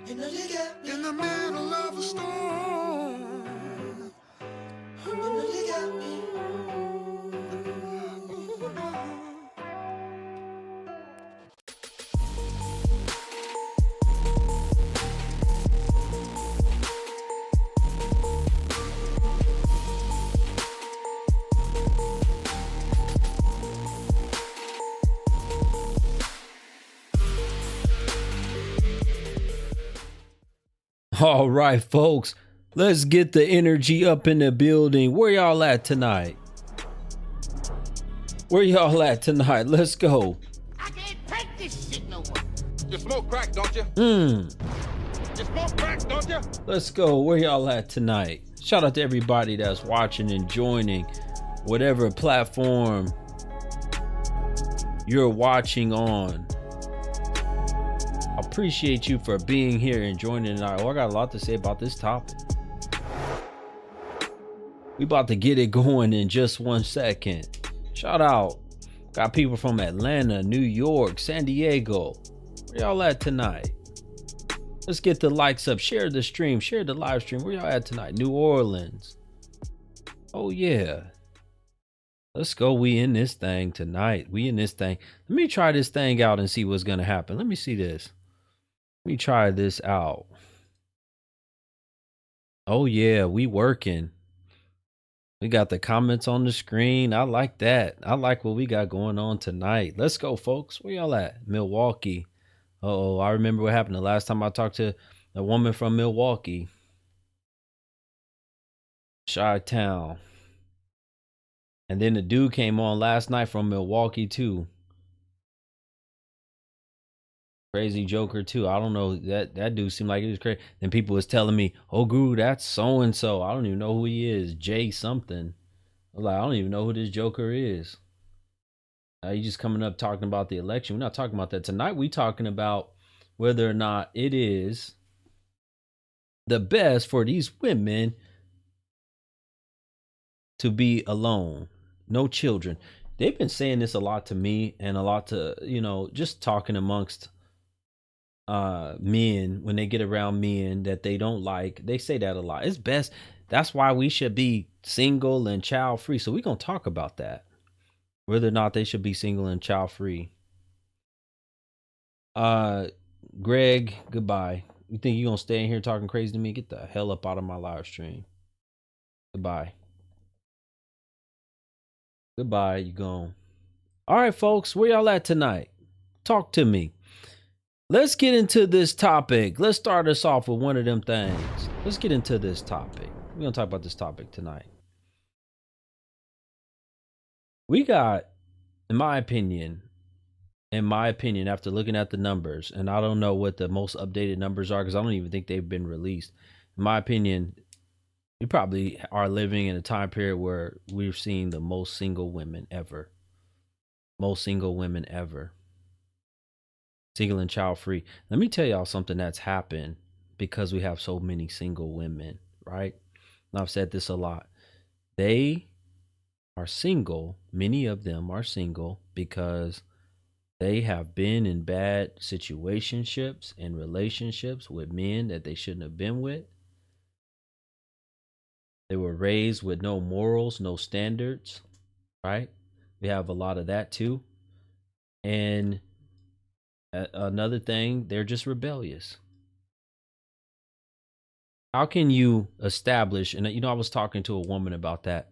in the middle of a storm. You got me. All right, folks, let's get the energy up in the building. Where y'all at tonight? Where y'all at tonight? Let's go. I can't take this shit no more. You smoke crack, don't you? You smoke crack, don't you? Let's go. Where y'all at tonight? Shout out to everybody that's watching and joining whatever platform you're watching on. I appreciate you for being here and joining tonight. Oh, I got a lot to say about this topic. We about to get it going in just 1 second. Shout out. Got people from Atlanta, New York, San Diego. Where y'all at tonight? Let's get the likes up. Share the stream. Share the live stream. Where y'all at tonight? New Orleans. Oh, yeah. Let's go. We in this thing tonight. We in this thing. Let me try this thing out and see what's going to happen. Let me see this. Let me try this out. Oh, yeah. We working. We got the comments on the screen. I like that. I like what we got going on tonight. Let's go, folks. Where y'all at? Milwaukee. Oh, I remember what happened the last time I talked to a woman from Milwaukee. Chi-Town. And then the dude came on last night from Milwaukee too. Crazy Joker too. I don't know, that dude seemed like he was crazy. Then people was telling me, "Oh, Guru, that's so and so. I don't even know who he is. Jay something." I was like, I don't even know who this Joker is. He just coming up talking about the election. We're not talking about that tonight. We talking about whether or not it is the best for these women to be alone, no children. They've been saying this a lot to me and a lot to, just talking amongst men when they get around men that they don't like. They say that a lot. It's best. That's why we should be single and child free. So we're going to talk about that, whether or not they should be single and child free. Greg, goodbye. You think you're going to stay in here talking crazy to me? Get the hell up out of my live stream. Goodbye. Goodbye, you gone. All right, folks, where y'all at tonight? Talk to me. Let's get into this topic. Let's start us off with one of them things. Let's get into this topic. We're going to talk about this topic tonight. We got, in my opinion, after looking at the numbers, and I don't know what the most updated numbers are because I don't even think they've been released. In my opinion, we probably are living in a time period where we're seeing the most single women ever. Most single women ever. Single and child free. Let me tell y'all something that's happened because we have so many single women, right? And I've said this a lot. They are single. Many of them are single because they have been in bad situationships and relationships with men that they shouldn't have been with. They were raised with no morals, no standards, right? We have a lot of that too. And another thing, they're just rebellious. How can you establish, and I was talking to a woman about that.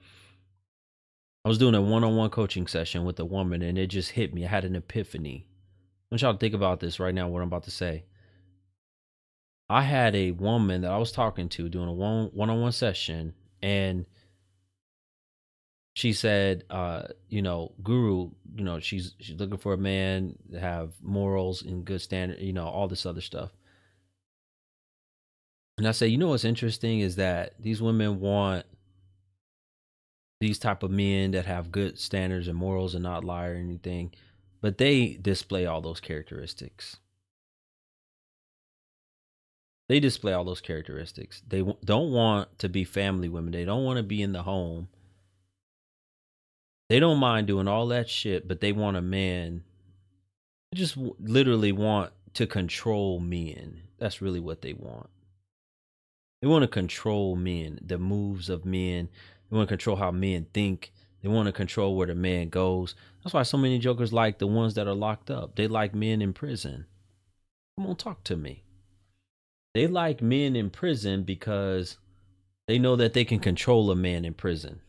I was doing a one-on-one coaching session with a woman and it just hit me. I had an epiphany. I want y'all to think about this right now, what I'm about to say. I had a woman that I was talking to doing a one-on-one session, and she said, Guru, she's looking for a man to have morals and good standard, all this other stuff. And I say, what's interesting is that these women want these type of men that have good standards and morals and not lie or anything, but they display all those characteristics. They display all those characteristics. They don't want to be family women. They don't want to be in the home. They don't mind doing all that shit, but they want a man. They just literally want to control men. That's really what they want. They want to control men, the moves of men. They want to control how men think. They want to control where the man goes. That's why so many jokers like the ones that are locked up. They like men in prison. Come on, talk to me. They like men in prison because they know that they can control a man in prison.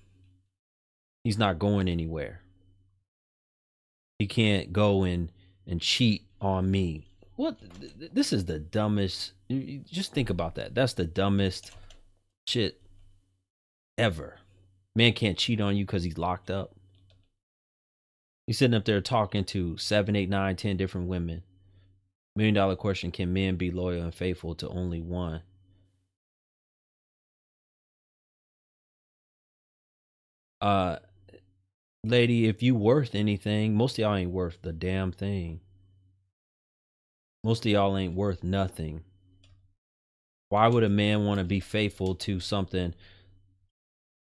He's not going anywhere. He can't go and cheat on me. What? This is the dumbest. Just think about that. That's the dumbest shit ever. Man can't cheat on you because he's locked up. He's sitting up there talking to 7, 8, 9, 10 different women. $1 million question: can men be loyal and faithful to only one? Lady, if you worth anything, most of y'all ain't worth the damn thing. Most of y'all ain't worth nothing. Why would a man want to be faithful to something?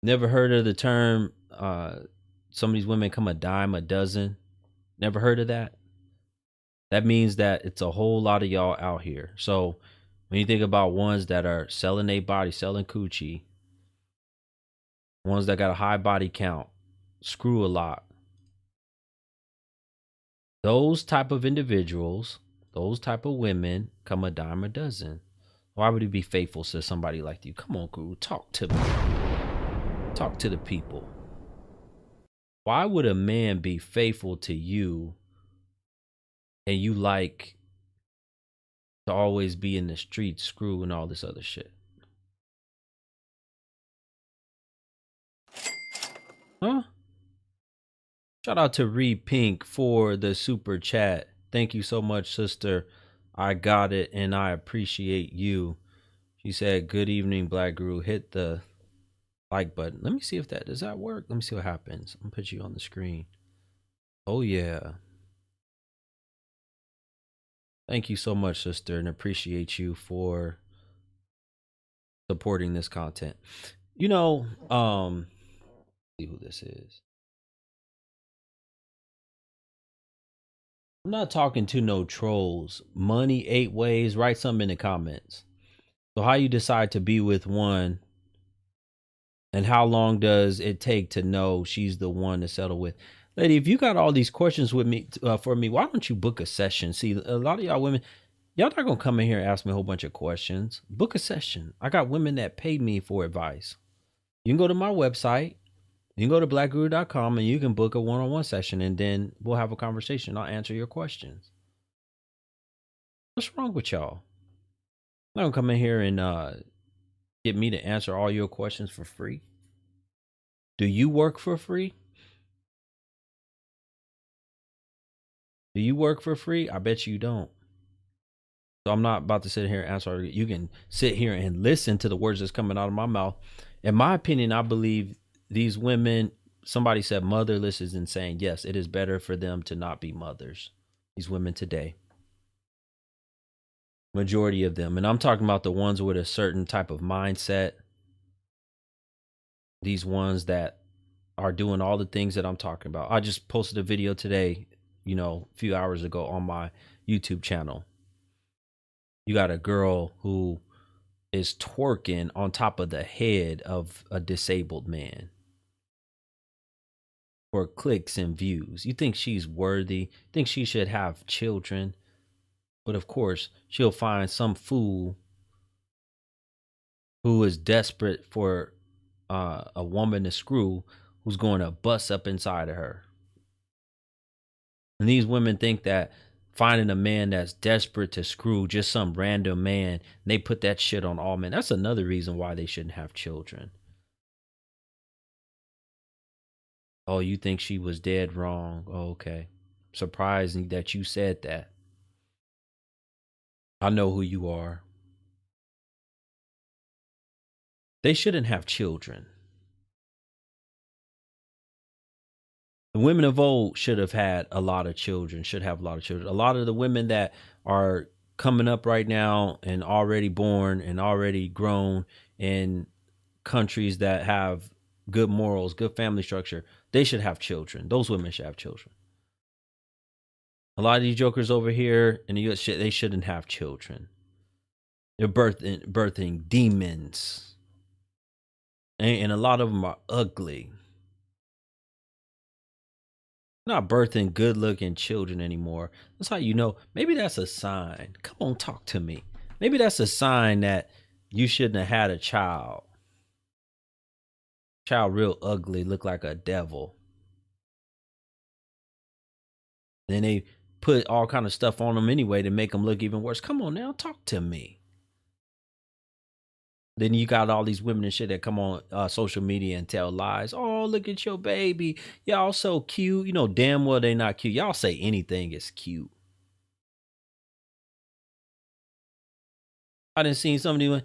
Never heard of the term, some of these women come a dime a dozen? Never heard of that? That means that it's a whole lot of y'all out here. So when you think about ones that are selling their body, selling coochie, ones that got a high body count, screw a lot. Those type of individuals, those type of women come a dime a dozen. Why would he be faithful to somebody like you? Come on, Guru, talk to me. Talk to the people. Why would a man be faithful to you and you like to always be in the street, screw and all this other shit? Huh? Shout out to Reed Pink for the super chat. Thank you so much, sister. I got it and I appreciate you. She said, good evening, Black Guru. Hit the like button. Let me see if does that work? Let me see what happens. I'm gonna put you on the screen. Oh yeah. Thank you so much, sister, and appreciate you for supporting this content. You know, see who this is. I'm not talking to no trolls. Money 8 ways. Write something in the comments. So how you decide to be with one, and how long does it take to know she's the one to settle with? Lady, if you got all these questions with me for me, why don't you book a session? See, a lot of y'all women, y'all not gonna come in here and ask me a whole bunch of questions. Book a session. I got women that pay me for advice. You can go to my website. You can go to blackguru.com and you can book a one-on-one session, and then we'll have a conversation. I'll answer your questions. What's wrong with y'all? I'm not gonna come in here and get me to answer all your questions for free. Do you work for free? Do you work for free? I bet you don't. So I'm not about to sit here and answer. You can sit here and listen to the words that's coming out of my mouth. In my opinion, I believe these women, somebody said motherless is insane. Yes, it is better for them to not be mothers. These women today. Majority of them. And I'm talking about the ones with a certain type of mindset. These ones that are doing all the things that I'm talking about. I just posted a video today, you know, a few hours ago on my YouTube channel. You got a girl who is twerking on top of the head of a disabled man for clicks and views. You think she's worthy? Think she should have children? But of course, she'll find some fool who is desperate for a woman to screw, who's going to bust up inside of her. And these women think that finding a man that's desperate to screw, just some random man, and they put that shit on all men. That's another reason why they shouldn't have children. Oh, you think she was dead wrong? Oh, okay. Surprising that you said that. I know who you are. They shouldn't have children. The women of old should have had a lot of children, should have a lot of children. A lot of the women that are coming up right now and already born and already grown in countries that have good morals, good family structure, they should have children. Those women should have children. A lot of these jokers over here in the US, they shouldn't have children. They're birthing demons. And a lot of them are ugly. Not birthing good looking children anymore. That's how you know. Maybe that's a sign. Come on, talk to me. Maybe that's a sign that you shouldn't have had a child. Child real ugly, look like a devil. Then they put all kind of stuff on them anyway to make them look even worse. Come on now, talk to me. Then you got all these women and shit that come on social media and tell lies. Oh, look at your baby. Y'all so cute. You know damn well they not cute. Y'all say anything is cute. I didn't see somebody.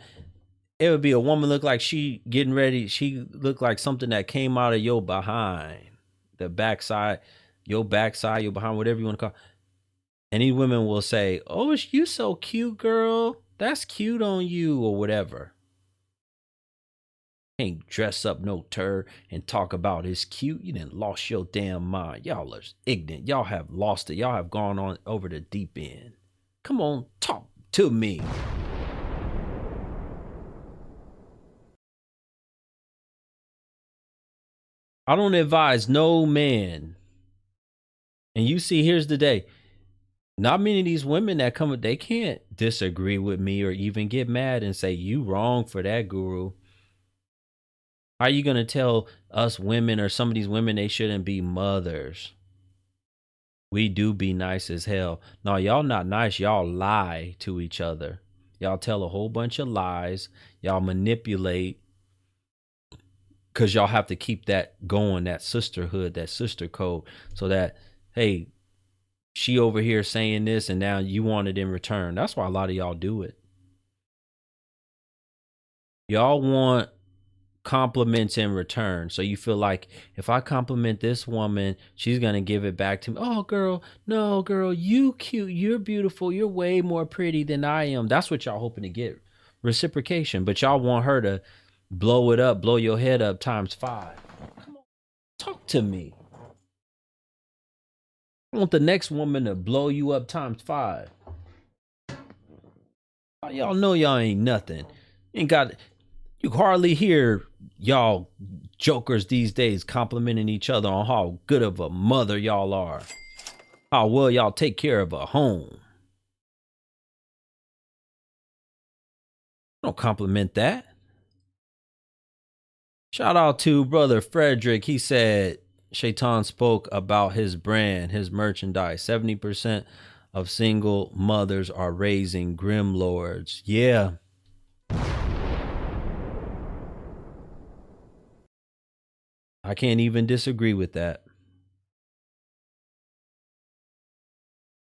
It would be a woman look like she getting ready. She looked like something that came out of your behind. The backside, your backside, your behind, whatever you want to call it. And these women will say, oh, you so cute, girl. That's cute on you or whatever. Can't dress up no turd and talk about it's cute. You done lost your damn mind. Y'all are ignorant. Y'all have lost it. Y'all have gone on over the deep end. Come on, talk to me. I don't advise no man. And you see, here's the day. Not many of these women that come, they can't disagree with me or even get mad and say, you wrong for that, guru. How are you going to tell us women or some of these women they shouldn't be mothers? We do be nice as hell. No, y'all not nice. Y'all lie to each other. Y'all tell a whole bunch of lies. Y'all manipulate because y'all have to keep that going, that sisterhood, that sister code, so that, hey, she over here saying this and now you want it in return. That's why a lot of y'all do it. Y'all want compliments in return. So you feel like if I compliment this woman, she's going to give it back to me. Oh, girl, no, girl, you cute. You're beautiful. You're way more pretty than I am. That's what y'all hoping to get, reciprocation. But y'all want her to blow it up, blow your head up times 5. Come on, talk to me. I want the next woman to blow you up times 5. Y'all know y'all ain't nothing. Ain't got, you hardly hear y'all jokers these days complimenting each other on how good of a mother y'all are, how well y'all take care of a home. Don't compliment that. Shout out to brother Frederick. He said Shaitan spoke about his brand, his merchandise. 70% of single mothers are raising grim lords. Yeah. I can't even disagree with that.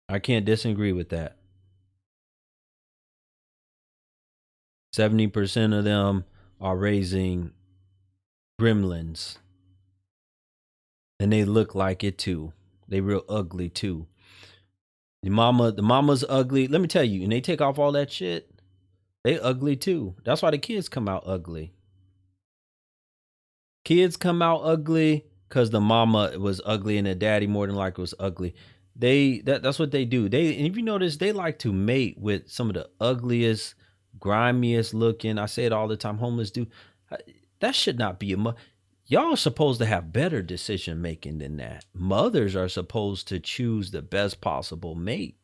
I can't disagree with that. 70% of them are raising gremlins. And they look like it too. They real ugly too. The mama's ugly. Let me tell you, and they take off all that shit. They ugly too. That's why the kids come out ugly. Kids come out ugly because the mama was ugly and the daddy more than likely was ugly. That's what they do. And if you notice, they like to mate with some of the ugliest, grimiest looking. I say it all the time. Homeless dude. That should not be y'all are supposed to have better decision making than that. Mothers are supposed to choose the best possible mate.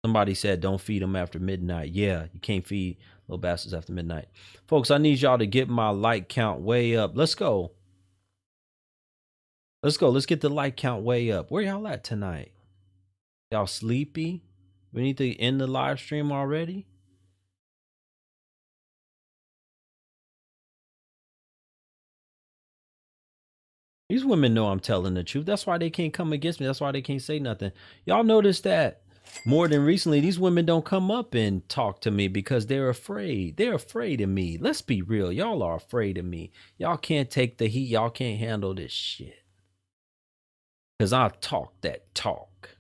Somebody said don't feed them after midnight. Yeah, you can't feed little bastards after midnight. Folks, I need y'all to get my like count way up. Let's go. Let's go. Let's get the like count way up. Where y'all at tonight? Y'all sleepy? We need to end the live stream already? These women know I'm telling the truth. That's why they can't come against me. That's why they can't say nothing. Y'all notice that more than recently, these women don't come up and talk to me because they're afraid. They're afraid of me. Let's be real. Y'all are afraid of me. Y'all can't take the heat. Y'all can't handle this shit. Because I talk that talk.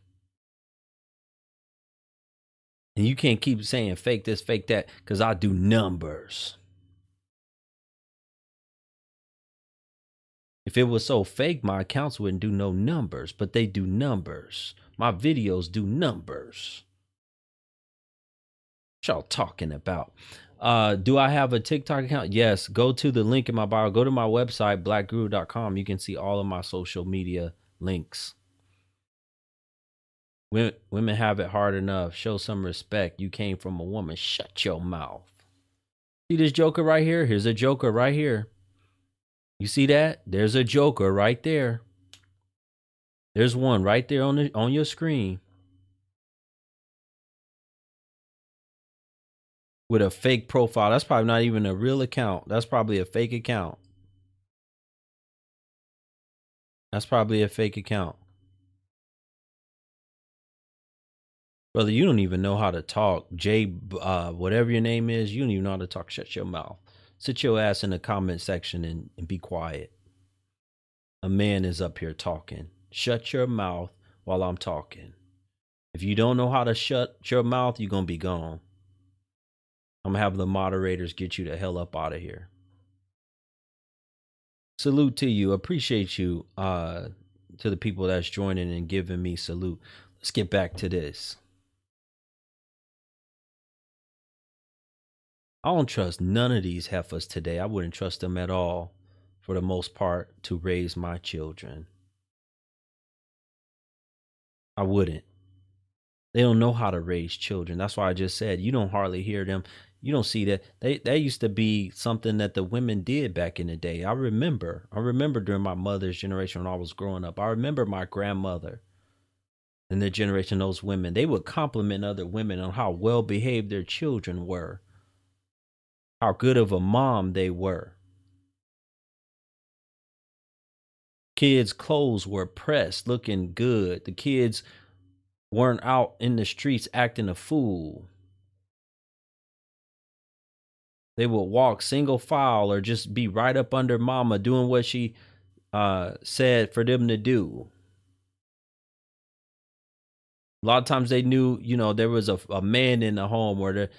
And you can't keep saying fake this, fake that, because I do numbers. If it was so fake, my accounts wouldn't do no numbers, but they do numbers. My videos do numbers. What y'all talking about? Do I have a TikTok account? Yes. Go to the link in my bio. Go to my website, blackguru.com. You can see all of my social media links. Women have it hard enough. Show some respect. You came from a woman. Shut your mouth. See this joker right here? Here's a joker right here. You see that? There's a joker right there. There's one right there on your screen. With a fake profile. That's probably not even a real account. That's probably a fake account. That's probably a fake account. Brother, you don't even know how to talk. Jay, whatever your name is, you don't even know how to talk. Shut your mouth. Sit your ass in the comment section and be quiet. A man is up here talking. Shut your mouth while I'm talking. If you don't know how to shut your mouth, you're going to be gone. I'm going to have the moderators get you the hell up out of here. Salute to you. Appreciate you, to the people that's joining and giving me salute. Let's get back to this. I don't trust none of these heifers today. I wouldn't trust them at all, for the most part, to raise my children. I wouldn't. They don't know how to raise children. That's why I just said you don't hardly hear them. You don't see that. That used to be something that the women did back in the day. I remember during my mother's generation when I was growing up. I remember my grandmother and their generation, those women, they would compliment other women on how well behaved their children were, how good of a mom they were. Kids' clothes were pressed, looking good. The kids weren't out in the streets acting a fool. They would walk single file or just be right up under mama doing what she said for them to do. A lot of times they knew, there was a man in the home where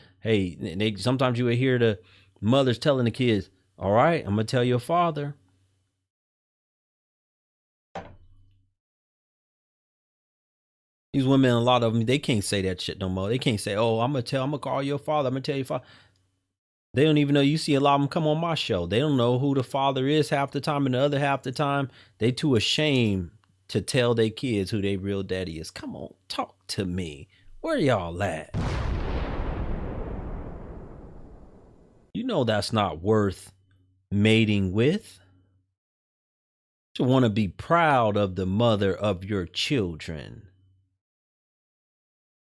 sometimes you would hear the mothers telling the kids, all right, I'm going to tell your father. These women, a lot of them, they can't say that shit no more. They can't say, oh, I'm going to call your father. I'm going to tell your father. They don't even know. You see a lot of them come on my show. They don't know who the father is half the time, and the other half the time, they too ashamed to tell their kids who their real daddy is. Come on, talk to me. Where y'all at? You know that's not worth mating with. You want to be proud of the mother of your children.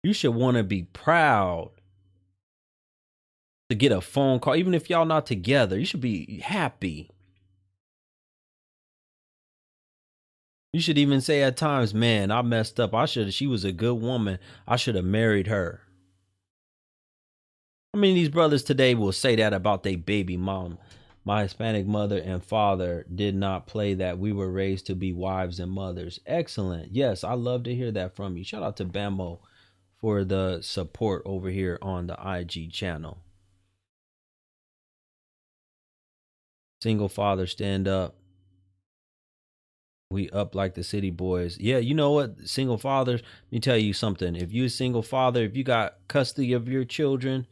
You should want to be proud to get a phone call, even if y'all not together. You should be happy. You should even say at times, man, I messed up. She was a good woman. I should have married her. I mean, these brothers today will say that about their baby mom. My Hispanic mother and father did not play that. We were raised to be wives and mothers. Excellent. Yes, I love to hear that from you. Shout out to Bambo for the support over here on the IG channel. Single father, stand up. We up like the city boys. Yeah, you know what? Single fathers, let me tell you something. If you're a single father, if you got custody of your children,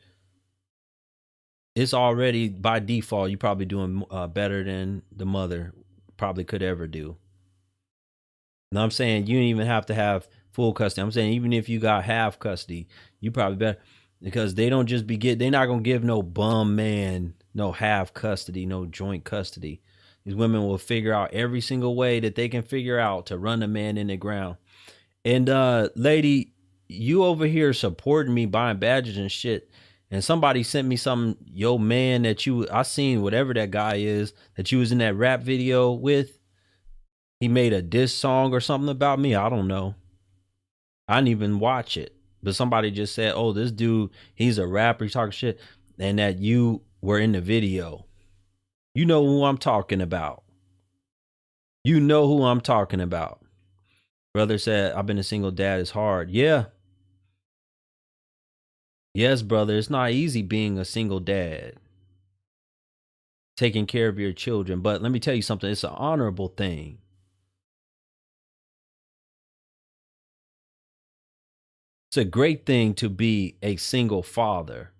it's already by default, you're probably doing better than the mother probably could ever do. Now I'm saying you don't even have to have full custody. I'm saying even if you got half custody, you probably better, because they don't just they're not going to give no bum man no half custody, no joint custody. These women will figure out every single way that they can figure out to run a man in the ground. And lady, you over here supporting me buying badges and shit. And somebody sent me something, yo man, I seen whatever that guy is that you was in that rap video with. He made a diss song or something about me. I don't know. I didn't even watch it. But somebody just said, oh, this dude, he's a rapper, he's talking shit. And that you were in the video. You know who I'm talking about. You know who I'm talking about. Brother said, I've been a single dad. It's hard. Yeah. Yes, brother. It's not easy being a single dad. taking care of your children. But let me tell you something, it's an honorable thing. It's a great thing to be a single father.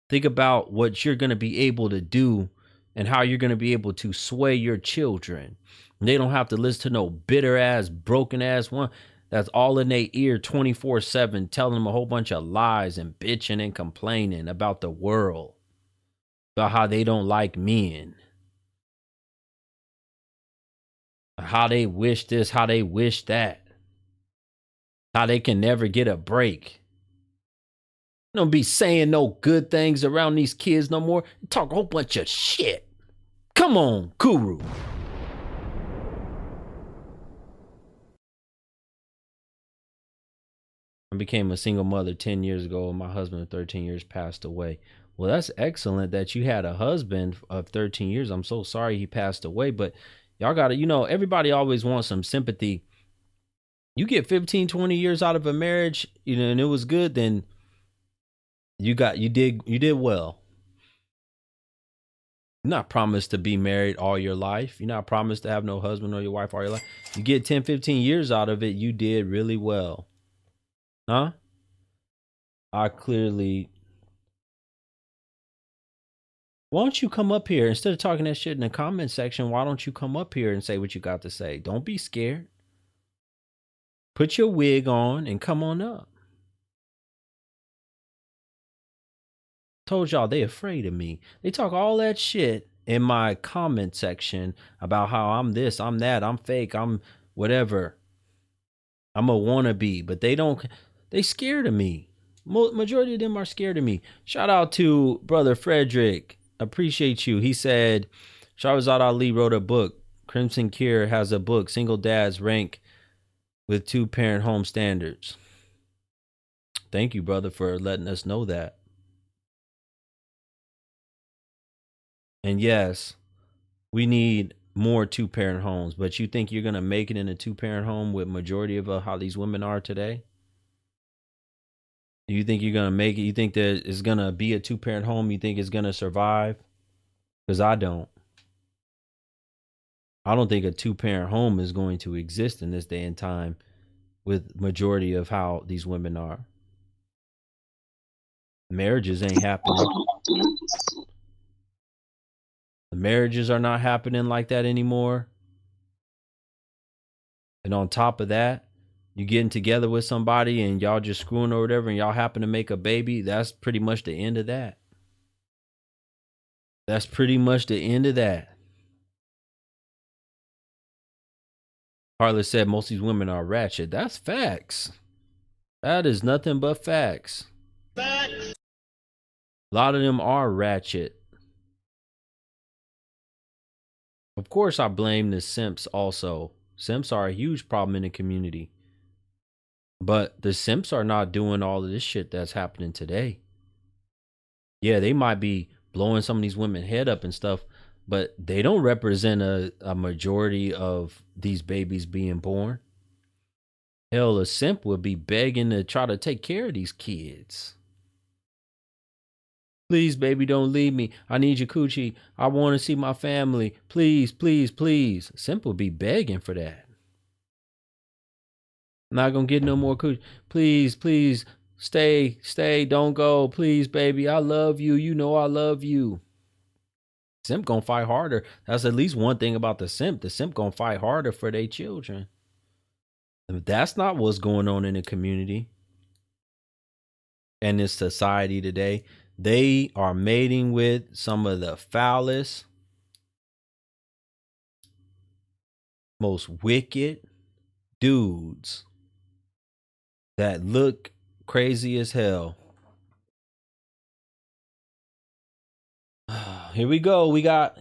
Think about what you're going to be able to do and how you're going to be able to sway your children. They don't have to listen to no bitter ass, broken ass one that's all in their ear 24/7, telling them a whole bunch of lies and bitching and complaining about the world, about how they don't like men, how they wish this, how they wish that, how they can never get a break. Don't be saying no good things around these kids no more. Talk a whole bunch of shit. Come on, Guru. I became a single mother 10 years ago, and my husband of 13 years passed away. Well, that's excellent that you had a husband of 13 years. I'm so sorry he passed away, but y'all got to, everybody always wants some sympathy. You get 15, 20 years out of a marriage, and it was good, then you did well. You're not promised to be married all your life. You're not promised to have no husband or your wife all your life. You get 10, 15 years out of it, you did really well. Huh? Why don't you come up here instead of talking that shit in the comment section? Why don't you come up here and say what you got to say? Don't be scared. Put your wig on and come on up. Told y'all they afraid of me. They talk all that shit in my comment section about how I'm this, I'm that, I'm fake, I'm whatever. I'm a wannabe, but they scared of me. Majority of them are scared of me. Shout out to brother Frederick. Appreciate you. He said, Shahrazad Ali wrote a book. Crimson Cure has a book, Single Dads Rank with 2-Parent Home Standards. Thank you, brother, for letting us know that. And yes, we need more 2-parent homes, but you think you're going to make it in a 2-parent home with majority of how these women are today? Do you think you're going to make it? You think that it's going to be a 2-parent home? You think it's going to survive? Because I don't. I don't think a 2-parent home is going to exist in this day and time with majority of how these women are. Marriages ain't happening. The marriages are not happening like that anymore. And on top of that, you getting together with somebody and y'all just screwing or whatever, and y'all happen to make a baby. That's pretty much the end of that. That's pretty much the end of that. Harlot said most of these women are ratchet. That's facts. That is nothing but facts. Facts. A lot of them are ratchet. Of course, I blame the simps also. Simps are a huge problem in the community. But the simps are not doing all of this shit that's happening today. Yeah, they might be blowing some of these women head up and stuff, but they don't represent a majority of these babies being born. Hell, a simp would be begging to try to take care of these kids. Please, baby, don't leave me. I need your coochie. I want to see my family. Please, please, please. Simp would be begging for that. I'm not going to get no more coochie. Please, please, stay, don't go. Please, baby, I love you. You know I love you. Simp going to fight harder. That's at least one thing about the simp. The simp going to fight harder for their children. That's not what's going on in the community and this society today. They are mating with some of the foulest, most wicked dudes that look crazy as hell. Here we go. We got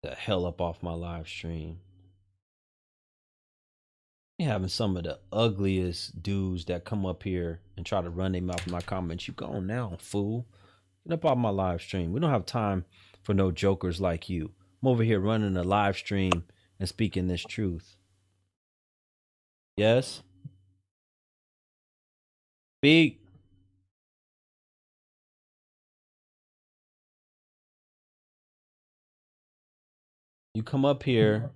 the hell up off my live stream. You're having some of the ugliest dudes that come up here and try to run their mouth in my comments. You gone now, fool. Get up off my live stream. We don't have time for no jokers like you. I'm over here running a live stream and speaking this truth. Yes? Speak. You come up here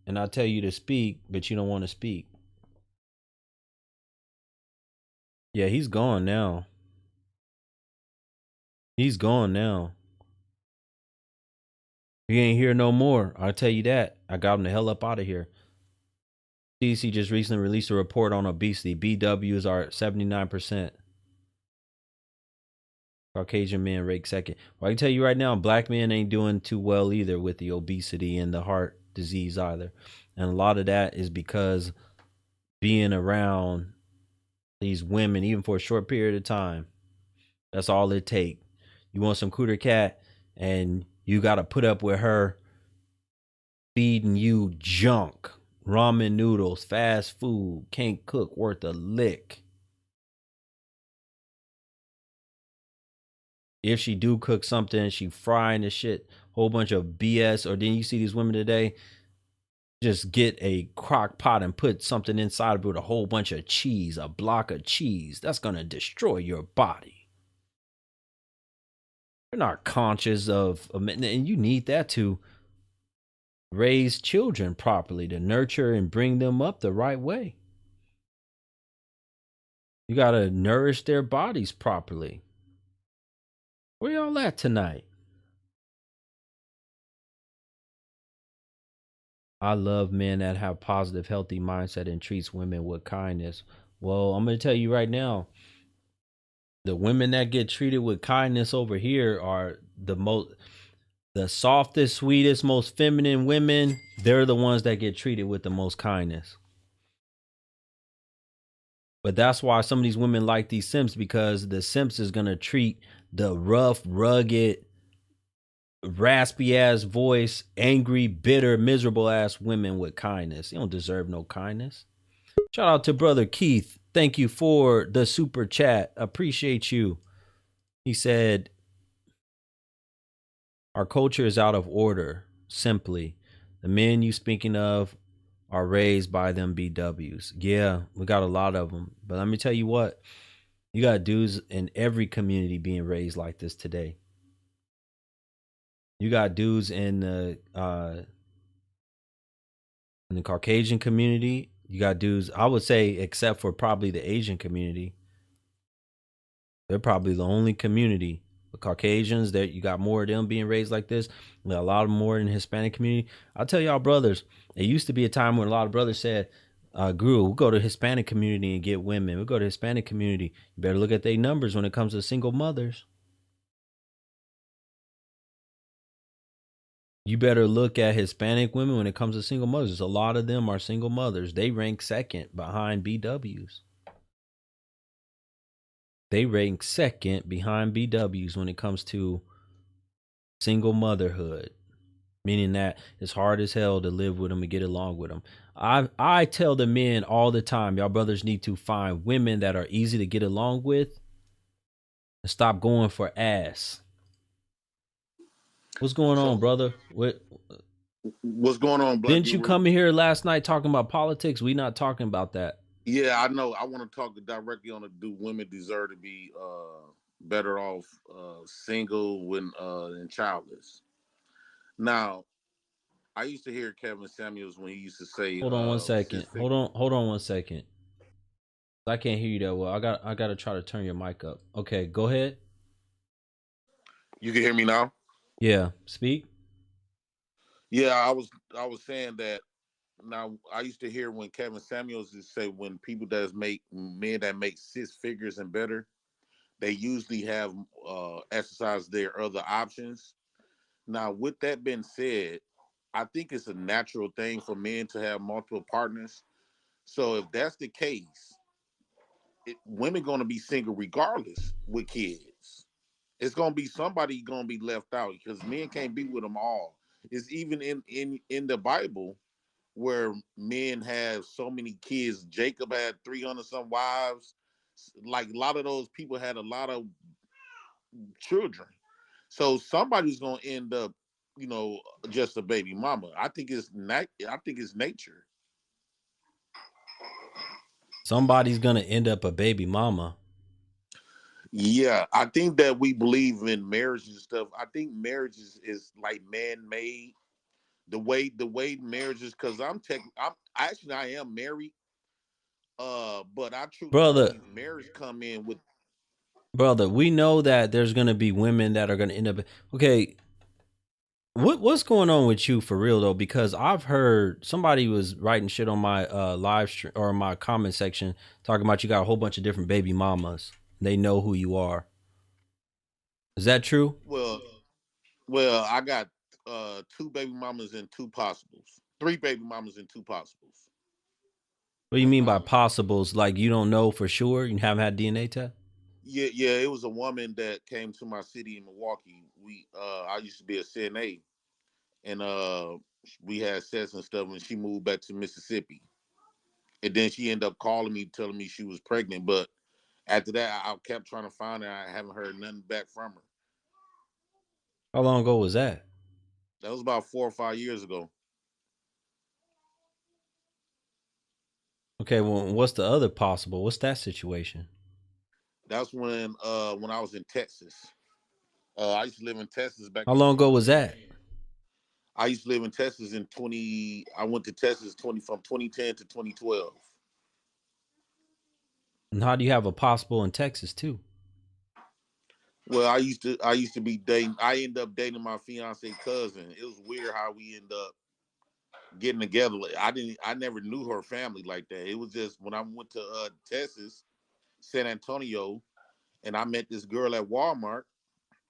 and I tell you to speak, but you don't want to speak. Yeah, he's gone now. He's gone now. He ain't here no more. I'll tell you that. I got him the hell up out of here. CDC just recently released a report on obesity. BWs are at 79%. Caucasian men rank second. Well, I can tell you right now, black men ain't doing too well either with the obesity and the heart disease either. And a lot of that is because being around these women, even for a short period of time, that's all it take. You want some cooter cat and you got to put up with her feeding you junk, ramen noodles, fast food, can't cook worth a lick. If she do cook something, she frying the shit, whole bunch of BS. Or then you see these women today just get a crock pot and put something inside of it with a whole bunch of cheese, a block of cheese. That's going to destroy your body. You're not conscious of, and you need that to raise children properly, to nurture and bring them up the right way. You got to nourish their bodies properly. Where y'all at tonight? I love men that have positive, healthy mindset and treats women with kindness. Well, I'm going to tell you right now, the women that get treated with kindness over here are the softest, sweetest, most feminine women. They're the ones that get treated with the most kindness. But that's why some of these women like these simps, because the simps is going to treat the rough, rugged, raspy ass voice, angry, bitter, miserable ass women with kindness. You don't deserve no kindness. Shout out to brother Keith. Thank you for the super chat. Appreciate you. He said, our culture is out of order. Simply, the men you speaking of are raised by them BWs. Yeah, we got a lot of them. But let me tell you what, you got dudes in every community being raised like this today. You got dudes in the Caucasian community. You got dudes, I would say, except for probably the Asian community. They're probably the only community. The Caucasians, that you got more of them being raised like this. You got a lot more in the Hispanic community. I'll tell y'all, brothers, it used to be a time when a lot of brothers said, Guru, we'll go to Hispanic community and get women. We'll go to Hispanic community. You better look at their numbers when it comes to single mothers. You better look at Hispanic women when it comes to single mothers. A lot of them are single mothers. They rank second behind BWs. They rank second behind BWs when it comes to single motherhood, meaning that it's hard as hell to live with them and get along with them. I tell the men all the time, y'all brothers need to find women that are easy to get along with and stop going for ass. What's going on, brother? What's going on, Black Didn't you Guru? come in here last night talking about politics? We not talking about that. Yeah, I know. I want to talk directly on do women deserve to be better off single when and childless. Now, I used to hear Kevin Samuels when he used to say, Hold on 1 second. Hold on 1 second. I can't hear you that well. I got to try to turn your mic up. Okay, go ahead. You can hear me now? Yeah, speak. Yeah, I was saying that. Now, I used to hear when Kevin Samuels would say when people men that make 6 figures and better, they usually have exercised their other options. Now, with that being said, I think it's a natural thing for men to have multiple partners. So if that's the case, women going to be single regardless with kids. It's going to be somebody going to be left out because men can't be with them all. It's even in the Bible where men have so many kids. Jacob had 300 some wives. Like a lot of those people had a lot of children. So somebody's going to end up, just a baby mama. I think it's nature. Somebody's going to end up a baby mama. Yeah, I think that we believe in marriage and stuff. I think marriage is like man-made. The way marriages, because I'm actually I am married, but I truly brother. believe marriage come in with. Brother, we know that there's gonna be women that are gonna end up. Okay, what's going on with you for real though? Because I've heard somebody was writing shit on my live stream or my comment section talking about you got a whole bunch of different baby mamas. They know who you are. Is that true? Well, I got two baby mamas and two possibles. Three baby mamas and two possibles. What do you mean by possibles? Like you don't know for sure? You haven't had DNA test? Yeah. It was a woman that came to my city in Milwaukee. I used to be a CNA, and we had sex and stuff. And she moved back to Mississippi, and then she ended up calling me, telling me she was pregnant. But after that, I kept trying to find her. I haven't heard nothing back from her. How long ago was that? That was about 4 or 5 years ago. Okay, well, what's the other possible? What's that situation? That's when I was in Texas. I used to live in Texas back How in long ago was that? 2010. I used to live in Texas in 20. I went to Texas 2010 to 2012. And how do you have a possible in Texas too? Well, I used to be dating. I ended up dating my fiance cousin. It was weird how we ended up getting together. Like, I never knew her family like that. It was just when I went to Texas, San Antonio, and I met this girl at Walmart.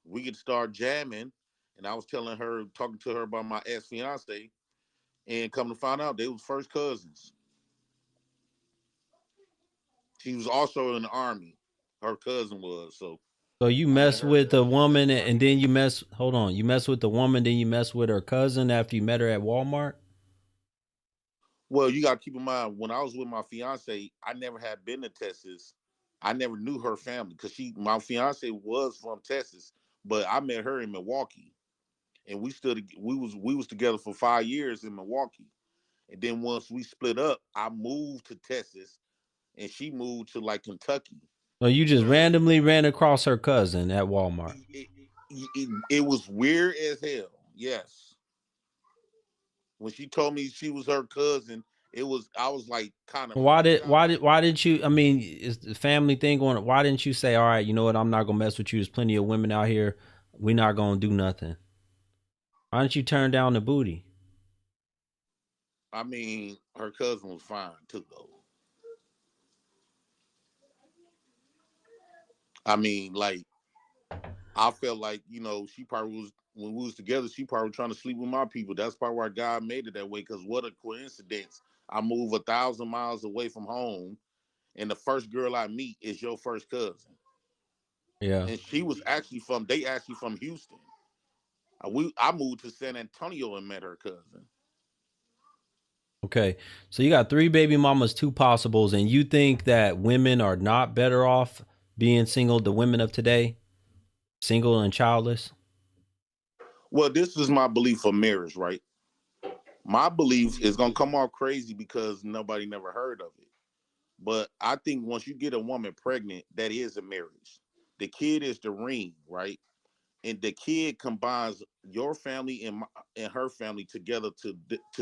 We could start jamming, and I was talking to her about my ex fiance, and come to find out they was first cousins. She was also in the army. Her cousin was. So So you I met mess her. with a woman and then you mess. Hold on, you mess with the woman, then you mess with her cousin after you met her at Walmart. Well, you got to keep in mind when I was with my fiance, I never had been to Texas. I never knew her family because my fiance was from Texas, but I met her in Milwaukee, and we was together for 5 years in Milwaukee, and then once we split up, I moved to Texas, and she moved to like Kentucky. So you just So randomly ran across her cousin at Walmart. it was weird as hell. Yes, when she told me she was her cousin, I was like kind of Why freaked did out. why did why didn't you? I mean, is the family thing going? Why didn't you say, all right, you know what? I'm not gonna mess with you. There's plenty of women out here. We're not gonna do nothing. Why didn't you turn down the booty? I mean, her cousin was fine too, though. I mean, like I felt like she probably was when we was together. She probably was trying to sleep with my people. That's probably why God made it that way. Because what a coincidence! I move 1,000 miles away from home, and the first girl I meet is your first cousin, Yeah. and she was actually from. They actually from Houston. I moved to San Antonio and met her cousin. Okay. So you got three baby mamas, two possibles, and you think that women are not better off being single? The women of today, single and childless. Well, this is my belief for marriage, right? My belief is gonna come off crazy because nobody never heard of it. But I think once you get a woman pregnant, that is a marriage. The kid is the ring, right? And the kid combines your family and her family together to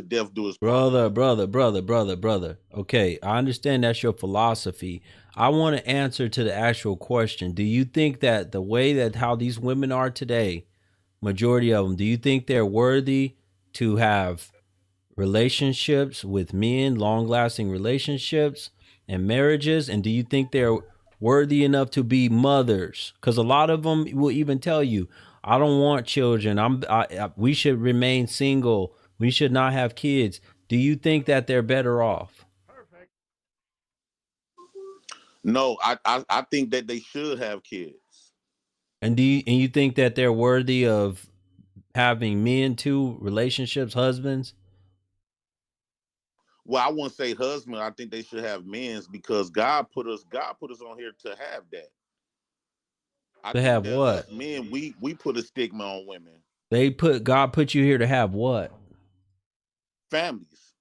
death do us part. Brother. Okay, I understand that's your philosophy. I want to answer to the actual question. Do you think that the way that how these women are today, majority of them, do you think they're worthy to have relationships with men, long-lasting relationships and marriages? And do you think they're worthy enough to be mothers? Because a lot of them will even tell you, "I don't want children. We should remain single. We should not have kids." Do you think that they're better off? No, I think that they should have kids. And you think that they're worthy of having men too, relationships, husbands? Well, I wouldn't say husband. I think they should have men's because God put us on here to have that. I To think have that what? us men we put a stigma on women, God put you here to have what? families.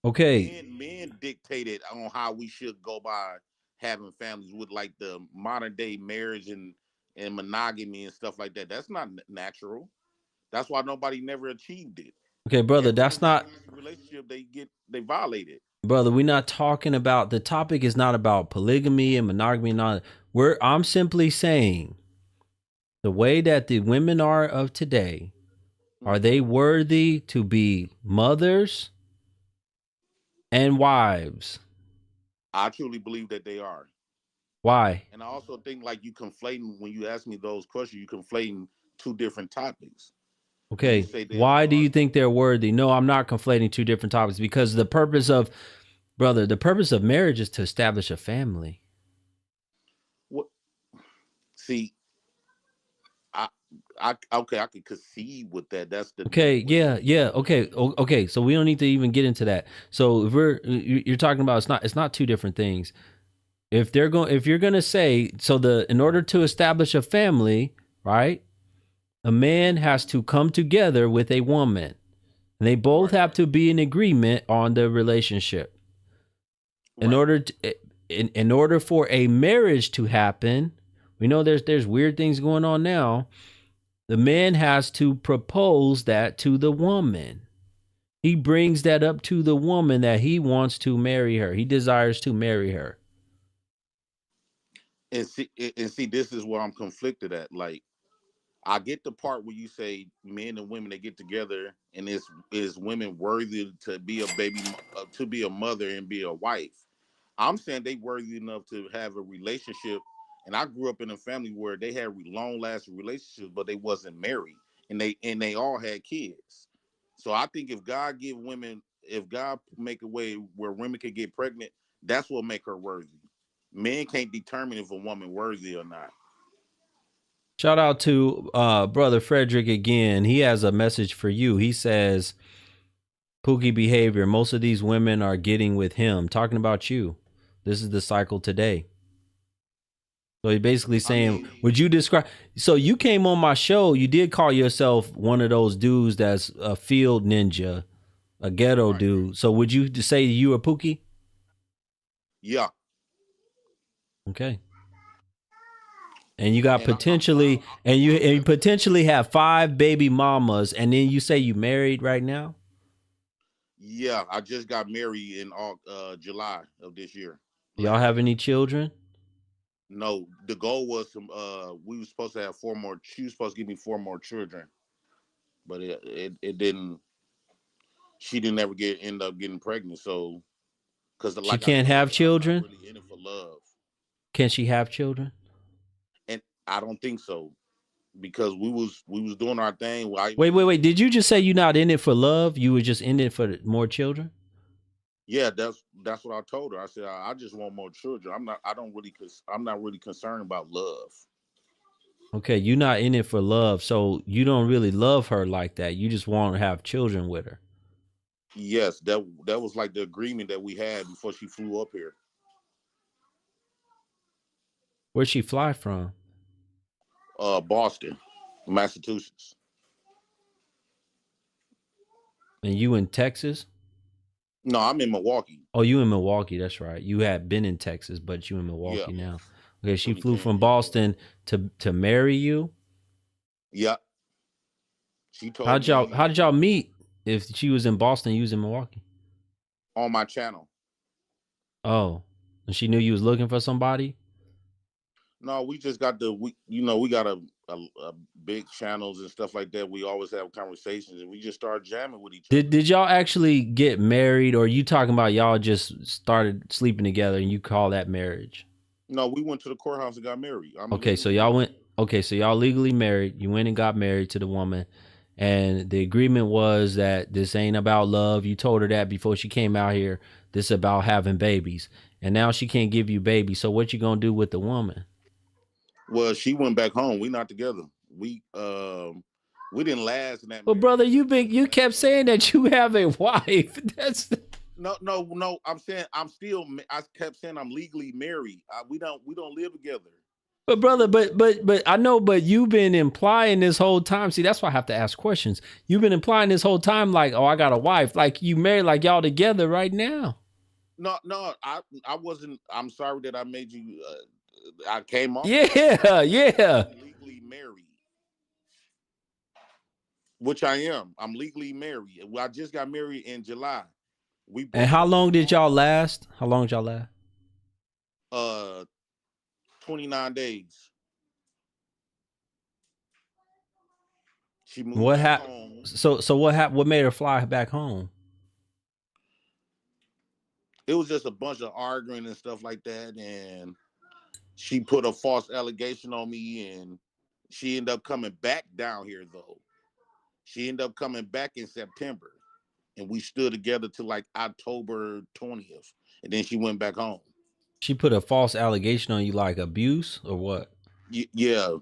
Okay. Men dictated on how we should go by having families with like the modern day marriage and monogamy and stuff like that. That's not natural. That's why nobody never achieved it. Okay, brother, Every that's not, monogamous relationship they violate it. brother. We're not talking about, the topic is not about polygamy and monogamy. Not I'm simply saying the way that the women are of today, are they worthy to be mothers and wives? I truly believe that they are. Why? And I also think like you conflating when you ask me those questions, you conflating two different topics. When you Okay, say they why do are, you think they're worthy? No, I'm not conflating two different topics, because the purpose of, brother, the purpose of marriage is to establish a family. what? See, I okay, I could concede with that. That's the Okay, way you yeah. Okay, okay. So we don't need to even get into that. So if you're talking about, it's not two different things. If you're gonna say, so in order to establish a family, right? A man has to come together with a woman, and they both right, have to be in agreement on the relationship. In right. order to, in order for a marriage to happen, we know there's weird things going on now. The man has to propose that to the woman. He brings that up to the woman that he wants to marry her. He desires to marry her. And see, this is where I'm conflicted at. Like, I get the part where you say men and women they get together, and is women worthy to be a baby, to be a mother and be a wife. I'm saying they worthy enough to have a relationship. And I grew up in a family where they had long lasting relationships, but they wasn't married, and they all had kids. So I think if God make a way where women can get pregnant, that's what make her worthy. Men can't determine if a woman worthy or not. Shout out to brother Frederick again. He has a message for you. He says, Pookie behavior. Most of these women are getting with him. Talking about you. This is the cycle today. So he's basically I saying, mean, would you describe? So you came on my show. You did call yourself one of those dudes that's a field ninja, a ghetto right. dude. So would you say you a Pookie? Yeah. Okay. And you got And potentially, and you potentially have 5 baby mamas, and then you say you married right now. yeah, I just got married in July of this year. Y'all Last have year. any children? No, the goal was we were supposed to have 4 more. She was supposed to give me 4 more children, but it didn't. She didn't ever end up getting pregnant. So, because She like I can't said, have I'm not children. really in it for love, Can she have children? and I don't think so because we was doing our thing. I Wait, even wait, was wait. doing. Did you just say you're not in it for love? You were just in it for more children? Yeah, that's what I told her. I said I just want more children. I'm not. I don't really. Cause I'm not really concerned about love. Okay, you're not in it for love, so you don't really love her like that. You just want to have children with her. Yes, that was like the agreement that we had before she flew up here. Where'd she fly from? Boston, Massachusetts. And you in Texas? No, I'm in Milwaukee. Oh, you in Milwaukee. That's right. You had been in Texas, but you in Yeah, Milwaukee now. Okay, so she we flew came from here. Boston to marry you. Yeah, she told How me did y'all meet? If she was in Boston, you was in Milwaukee. on my channel. Oh, and she knew you was looking for somebody. No, we just got we got a big channels and stuff like that. We always have conversations, and we just started jamming with each other. Did y'all actually get married, or you talking about y'all just started sleeping together and you call that marriage? No, we went to the courthouse and got married. I'm Okay, so legally y'all married. went. Okay, so y'all legally married. You went and got married to the woman, and the agreement was that this ain't about love. You told her that before she came out here. This is about having babies, and now she can't give you babies. So what you gonna do with the woman? Well, she went back home. We not together. We didn't last in that Well, marriage. brother, you kept saying that you have a wife. That's No. I'm saying I kept saying I'm legally married. We don't live together. But brother, but I know, but you've been implying this whole time. See, that's why I have to ask questions. You've been implying this whole time, like, oh, I got a wife, like you married, like y'all together right now. No. I wasn't. I'm sorry that I made you. I came off. Yeah, yeah. Legally married. which I am. I'm legally married. Well, I just got married in July. We And broke how up long in did y'all last? How long did y'all last? 29 days. She moved What back happened? home. So what happened? What made her fly back home? It was just a bunch of arguing and stuff like that, and she put a false allegation on me, and she ended up coming back down here though. She ended up coming back in September, and we stood together till like October 20th, and then she went back home. She put a false allegation on you, like abuse or what? Yeah, she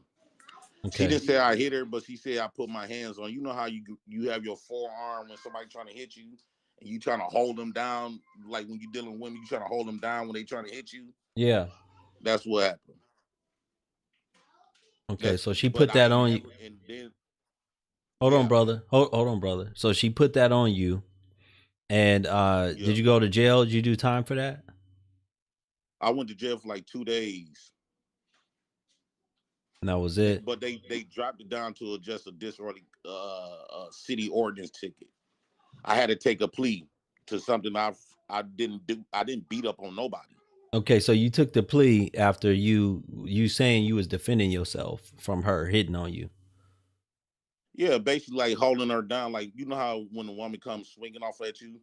Okay. didn't say I hit her, but she said I put my hands on. You know how you have your forearm when somebody trying to hit you, and you trying to hold them down, like when you dealing with women, you trying to hold them down when they trying to hit you. Yeah. That's what happened. Okay. So she But put I that ain't on you. never, and then Hold on, yeah, brother. Hold on, brother. So she put that on you. And yeah. did you go to jail? Did you do time for that? I went to jail for like 2 days. And that was it. But they dropped it down to just a disorderly city ordinance ticket. I had to take a plea to something I didn't do. I didn't beat up on nobody. Okay, so you took the plea after you saying you was defending yourself from her hitting on you. Yeah, basically like holding her down. Like, you know how when a woman comes swinging off at you,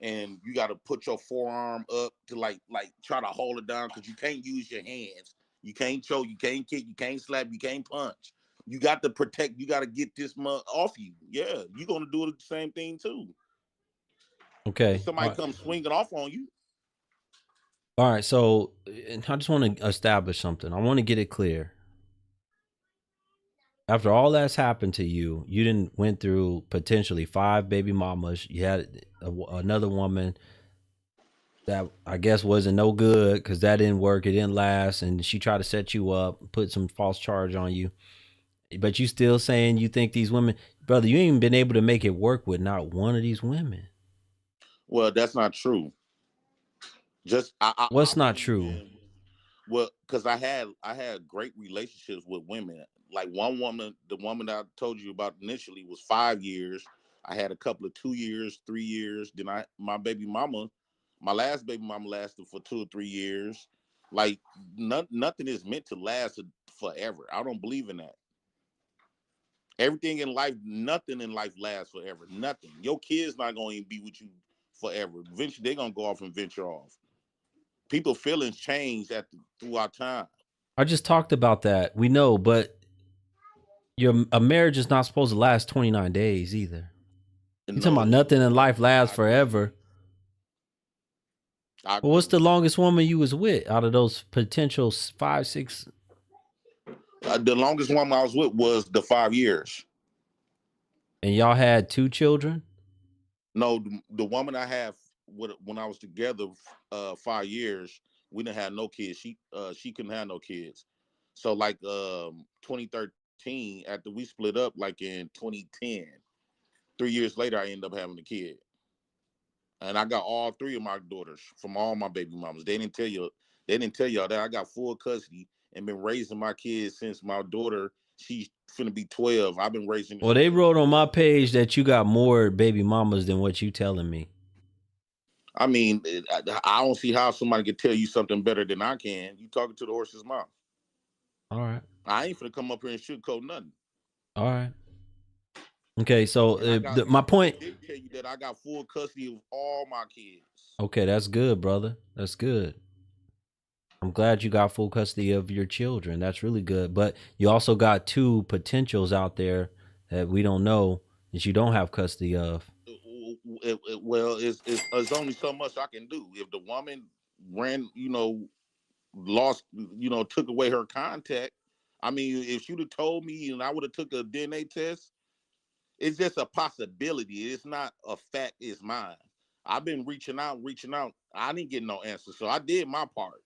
and you got to put your forearm up to like try to hold it down, because you can't use your hands. You can't choke. You can't kick. You can't slap. You can't punch. You got to protect. You got to get this mug off you. Yeah, you're gonna do the same thing too. Okay. If somebody comes swinging off on you. All right. So I just want to establish something. I want to get it clear. After all that's happened to you, you didn't went through potentially 5 baby mamas. You had another woman that I guess wasn't no good because that didn't work. It didn't last. And she tried to set you up, put some false charge on you. But you still saying you think these women, brother, you ain't even been able to make it work with not one of these women. Well, that's not true. Just What's I not believe true? in, well, because I had great relationships with women. Like one woman, the woman that I told you about initially was 5 years. I had a couple of 2 years, 3 years. Then my last baby mama lasted for 2 or 3 years. Like nothing is meant to last forever. I don't believe in that. Everything in life, nothing in life lasts forever. Nothing. Your kids not going to be with you forever. Eventually, they're going to go off and venture off. People feelings change throughout time. I just talked about that. We know, but a marriage is not supposed to last 29 days either. You talking about nothing in life lasts forever. Well, what's the longest woman you was with out of those potential 5, 6? The longest woman I was with was the 5 years. And y'all had 2 children? No, the woman I have when I was together 5 years, we didn't have no kids. She couldn't have no kids. So like 2013, after we split up, like in 2010, 3 years later, I ended up having a kid. And I got all 3 of my daughters from all my baby mamas. They didn't tell y'all that I got full custody and been raising my kids since my daughter, she's finna be 12. I've been raising. Well, they wrote on my page that you got more baby mamas than what you telling me. I mean, I don't see how somebody could tell you something better than I can. You talking to the horse's mouth. All right. I ain't finna come up here and sugarcoat nothing. All right. Okay, so my point. I did tell you that I got full custody of all my kids. Okay, that's good, brother. That's good. I'm glad you got full custody of your children. That's really good. But you also got 2 potentials out there that we don't know that you don't have custody of. Well, it's only so much I can do. If the woman lost, took away her contact. I mean, if she'd have told me and I would have took a DNA test, it's just a possibility. It's not a fact. It's mine. I've been reaching out. I didn't get no answer, so I did my part.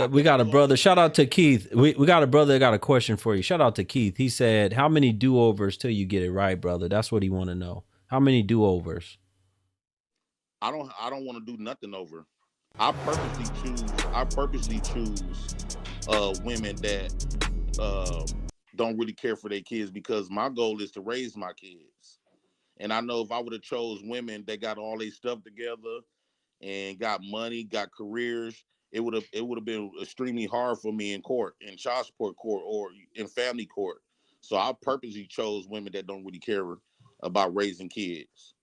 We got a brother. Shout out to Keith. We got a brother that got a question for you. Shout out to Keith. He said, how many do-overs till you get it right, brother? That's what he want to know. How many do-overs? I don't want to do nothing over. I purposely choose women that don't really care for their kids, because my goal is to raise my kids. And I know if I would have chose women that got all their stuff together and got money, got careers, it would have been extremely hard for me in court, in child support court, or in family court. So I purposely chose women that don't really care about raising kids.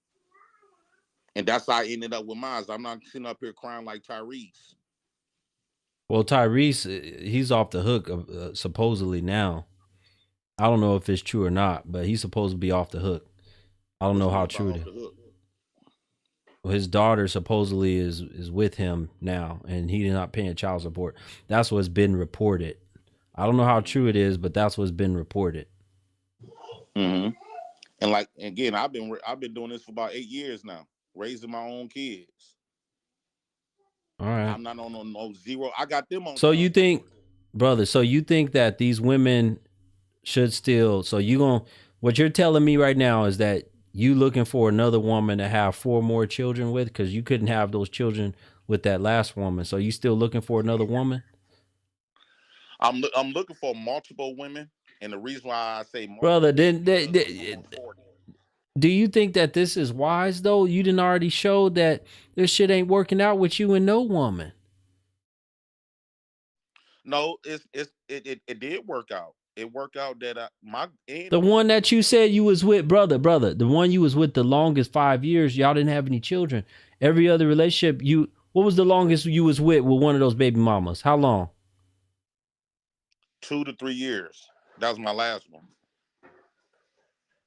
And that's how I ended up with mine. I'm not sitting up here crying like Tyrese. Well, Tyrese, he's off the hook supposedly now. I don't know if it's true or not, but he's supposed to be off the hook. I don't know how true it is. Well, his daughter supposedly is with him now, and he's not paying child support. That's what's been reported. I don't know how true it is, but that's what's been reported. Mm-hmm. And like, again, I've been doing this for about 8 years now, raising my own kids. All right. I'm not on no zero. I got them on. So you think, brother? So you think that these women should still? So what you're telling me right now is that you looking for another woman to have 4 more children with, because you couldn't have those children with that last woman. So you still looking for another woman? I'm looking for multiple women, and the reason why I say multiple, brother, do you think that this is wise though? You didn't already show that this shit ain't working out with you and no woman. No, it did work out. It worked out that the one that you said you was with, brother, the one you was with the longest 5 years, y'all didn't have any children. Every other relationship, what was the longest you was with one of those baby mamas? How long? 2 to 3 years. That was my last one.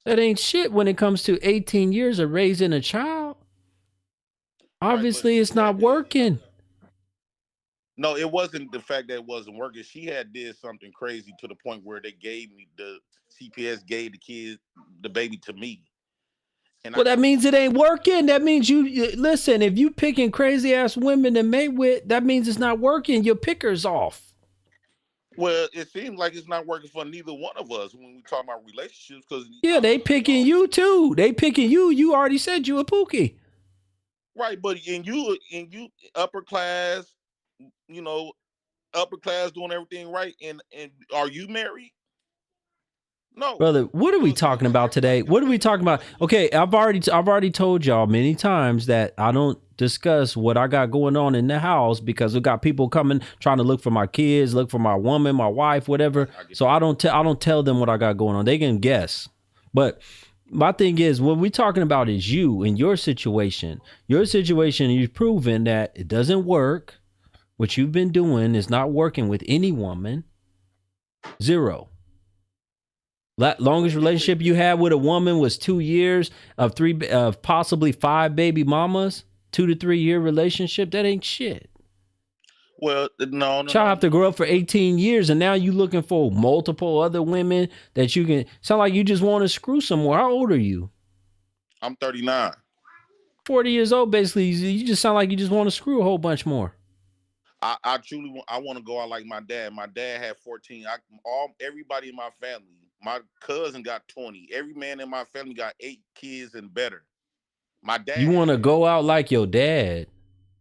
That ain't shit when it comes to 18 years of raising a child. Obviously, right, it's not working. No, it wasn't the fact that it wasn't working. She had did something crazy to the point where they gave me the CPS gave the baby to me. And well, that means it ain't working. That means you listen. If you picking crazy ass women to mate with, that means it's not working. Your picker's off. Well, it seems like it's not working for neither one of us when we talk about relationships. Because they picking you too. They picking you. You already said you a pookie. Right, but in you upper class, upper class doing everything right, and are you married? No, brother. What are we talking about today? What are we talking about? Okay, I've already told y'all many times that I don't discuss what I got going on in the house, because we got people coming trying to look for my kids, look for my woman, my wife, whatever. So I don't tell them what I got going on. They can guess. But my thing is, what we're talking about is you and your situation. Your situation, you've proven that it doesn't work. What you've been doing is not working with any woman. 0. Longest relationship you had with a woman was 2 years of possibly 5 baby mamas. 2 to 3 year relationship. That ain't shit. Well, no. Child have to grow up for 18 years, and now you looking for multiple other women that you can. Sound like you just want to screw some more. How old are you? I'm 39. 40 years old, basically. You just sound like you just want to screw a whole bunch more. I truly want to go out like my dad. My dad had 14. Everybody in my family. My cousin got 20. Every man in my family got 8 kids and better. My dad. You want to go out like your dad?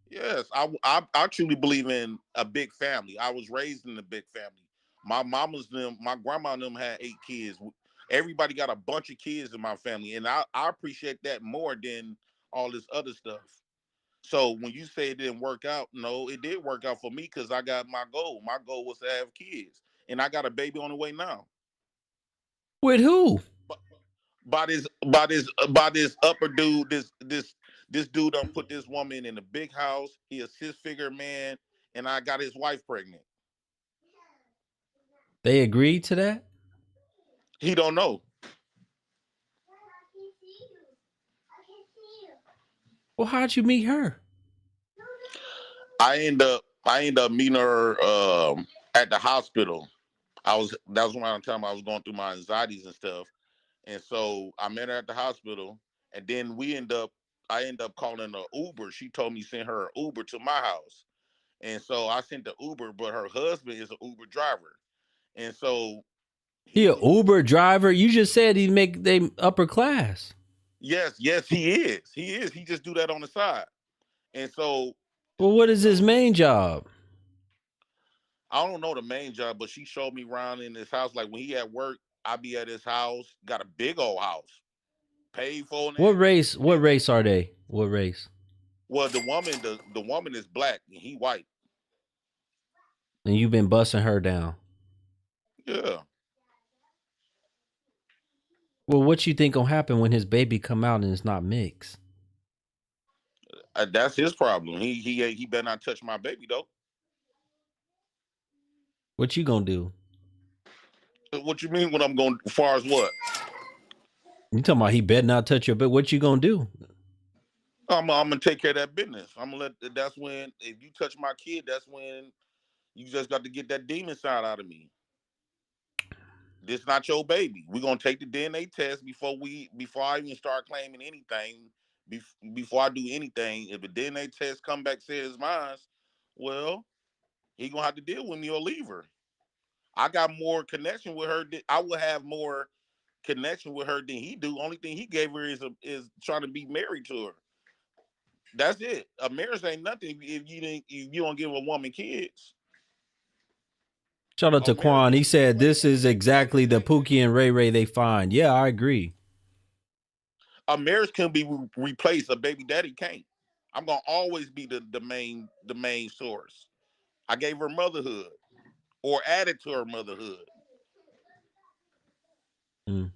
Yes, I truly believe in a big family. I was raised in a big family. My grandma and them had 8 kids. Everybody got a bunch of kids in my family, and I appreciate that more than all this other stuff. So when you say it didn't work out, no, it did work out for me, because I got my goal. My goal was to have kids, and I got a baby on the way now. With who? By this upper dude. This dude done put this woman in a big house. He a 6-figure man, and I got his wife pregnant. They agreed to that? He don't know. Well, how'd you meet her? I end up meeting her at the hospital. That was around the time I was going through my anxieties and stuff. And so I met her at the hospital, and then I end up calling an Uber. She told me to send her an Uber to my house. And so I sent the Uber, but her husband is an Uber driver. And so he an Uber driver? You just said he make them upper class. Yes, he is. He just do that on the side. And so, well, what is his main job? I don't know the main job, but she showed me around in his house. Like when he at work, I be at his house. Got a big old house, paid for and What everything. race? What race are they? What race? Well, the woman is black and he white. And you've been busting her down. Yeah. Well, what you think gonna happen when his baby come out and it's not mixed? That's his problem. He better not touch my baby though. What you gonna do? What you mean? What I'm going? As far as what? You talking about he better not touch your baby? What you gonna do? I'm gonna take care of that business. I'm gonna let. That's when if you touch my kid, that's when you just got to get that demon side out of me. This not your baby. We're gonna take the DNA test before I even start claiming anything. Before I do anything, if the DNA test come back says mine, well, he gonna have to deal with me or leave her. I got more connection with her. I will have more connection with her than he do. Only thing he gave her is trying to be married to her. That's it. A marriage ain't nothing if you don't give a woman kids. Shout out to Quan. He said this is exactly the Pookie and Ray Ray they find. Yeah, I agree. A marriage can be replaced. A baby daddy can't. I'm gonna always be the main source. I gave her motherhood or added to her motherhood. Mm.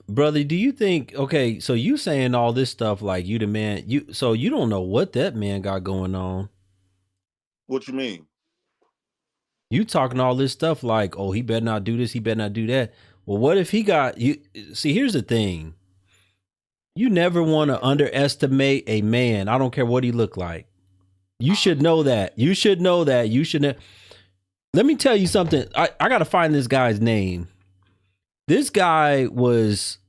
Brother, do you think, okay, so you saying all this stuff like you the man, so you don't know what that man got going on. What you mean? You talking all this stuff like, oh, he better not do this, he better not do that. Well, what if he got you? See, here's the thing. You never want to underestimate a man. I don't care what he look like. You should know that. You should know that. You should know. Let me tell you something. I got to find this guy's name. This guy was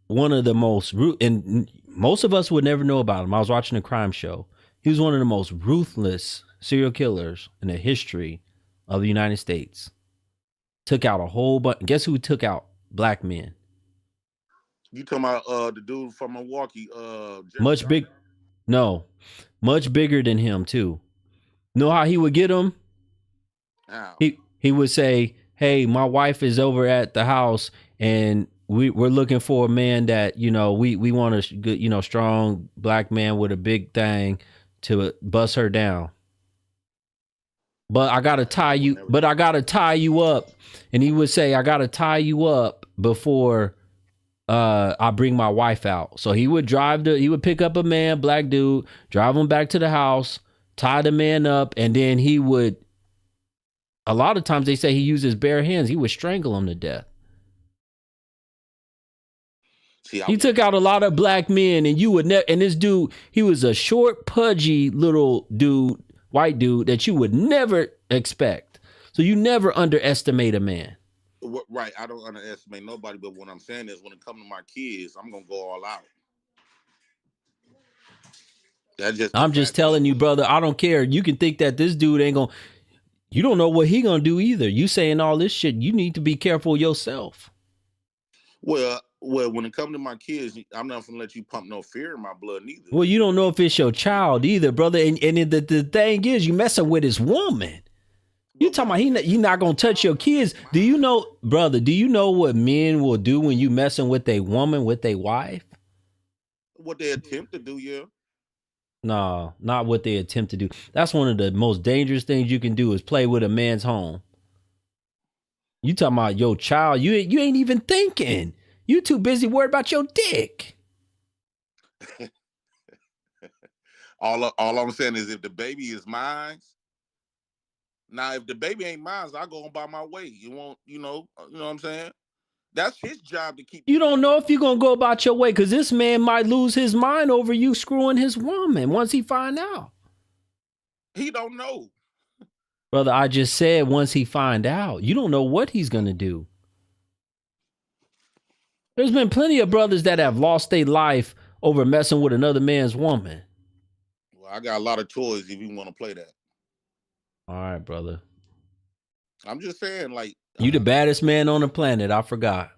one of the most, and most of us would never know about him. I was watching a crime show. He was one of the most ruthless serial killers in the history of the United States. Took out a whole bunch. Guess who took out black men? You talking about the dude from Milwaukee? Much big. No, much bigger than him too. Know how he would get him? How? He would say, "Hey, my wife is over at the house, and we're looking for a man that we want a good strong black man with a big thing to bust her down. But I gotta tie you. But I gotta tie you up." And he would say, "I gotta tie you up before I bring my wife out." So he would he would pick up a man, black dude, drive him back to the house, tie the man up, and then he would. A lot of times they say he used his bare hands. He would strangle him to death. See, he took out a lot of black men, and you would never. And this dude, he was a short, pudgy little dude, white dude that you would never expect. So you never underestimate a man. Right, I don't underestimate nobody, but what I'm saying is when it comes to my kids, I'm gonna go all out. I'm just telling you, brother, I don't care. You can think that this dude ain't gonna, you don't know what he gonna do either. You saying all this shit, you need to be careful yourself. Well, when it comes to my kids, I'm not gonna let you pump no fear in my blood neither. Well, you don't know if it's your child either, brother. And the thing is, you messing with his woman. You talking about he not gonna touch your kids? Do you know, brother? Do you know what men will do when you messing with a woman, with a wife? What they attempt to do, yeah. No, not what they attempt to do. That's one of the most dangerous things you can do is play with a man's home. You talking about your child? You ain't even thinking. You too busy worried about your dick. all I'm saying is if the baby is mine. Now, if the baby ain't mine, I go on by my way. You won't, you know what I'm saying? That's his job to keep. You don't know if you're going to go about your way because this man might lose his mind over you screwing his woman once he find out. He don't know. Brother, I just said once he find out. You don't know what he's going to do. There's been plenty of brothers that have lost their life over messing with another man's woman. Well, I got a lot of toys if you want to play that. All right, brother. I'm just saying, like, you the baddest man on the planet. I forgot.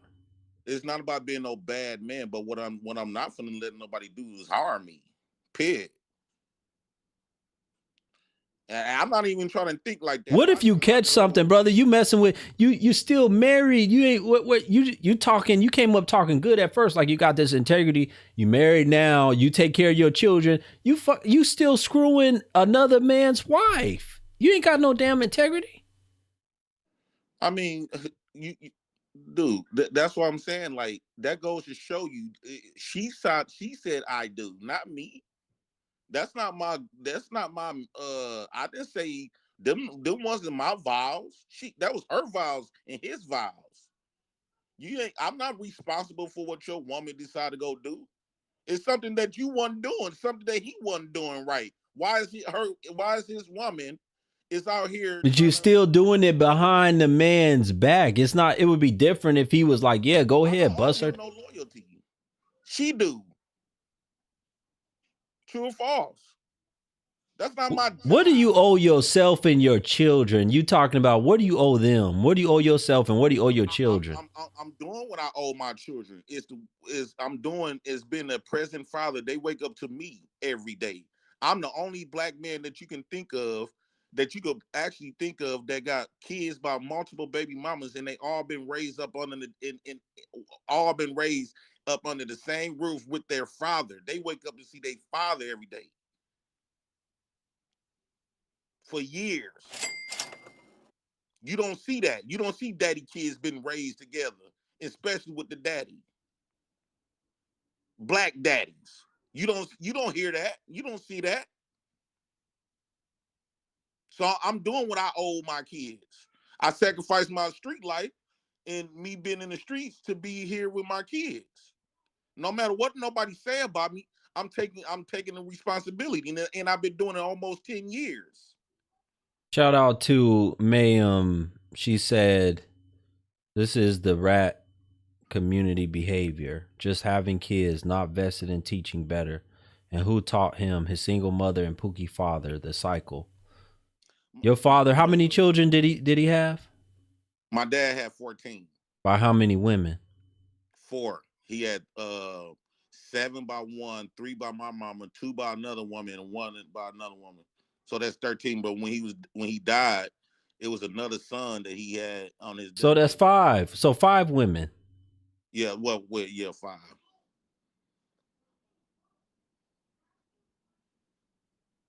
It's not about being no bad man, but what I'm not finna let nobody do is harm me. Period. And I'm not even trying to think like that. What if you catch something, brother? You messing with you still married. You ain't what you talking, you came up talking good at first, like you got this integrity. You married now, you take care of your children. You still screwing another man's wife. You ain't got no damn integrity. I mean, dude, that's what I'm saying. Like, that goes to show you, she said I do, not me. That's not my I didn't say them wasn't my vows. That was her vows and his vows. I'm not responsible for what your woman decided to go do. It's something that you wasn't doing, something that he wasn't doing right. Why is his woman is out here? But you still doing it behind the man's back. It's not, it would be different if he was like, yeah, go ahead, bust her. No loyalty. She do. True or false? That's not my job. What do you owe yourself and your children? You talking about what do you owe them? What do you owe yourself and what do you owe your children? I'm doing what I owe my children. Is being a present father. They wake up to me every day. I'm the only black man that you can think of, that you could actually think of, that got kids by multiple baby mamas, and they all been raised up under the same roof with their father. They wake up to see their father every day. For years. You don't see that. You don't see daddy kids been raised together, especially with the daddy. Black daddies. You don't hear that. You don't see that. So I'm doing what I owe my kids. I sacrificed my street life and me being in the streets to be here with my kids. No matter what nobody say about me, I'm taking the responsibility, and I've been doing it almost 10 years. Shout out to Mayum. She said, this is the rat community behavior. Just having kids, not vested in teaching better. And who taught him? His single mother and Pookie father, the cycle. Your father, how many children did he have? My dad had 14. By how many women? 4. He had 7 by one, 3 by my mama, 2 by another woman, and 1 by another woman. So that's 13. But when he died, it was another son that he had on his. So that's 5. So 5 women. Yeah, 5.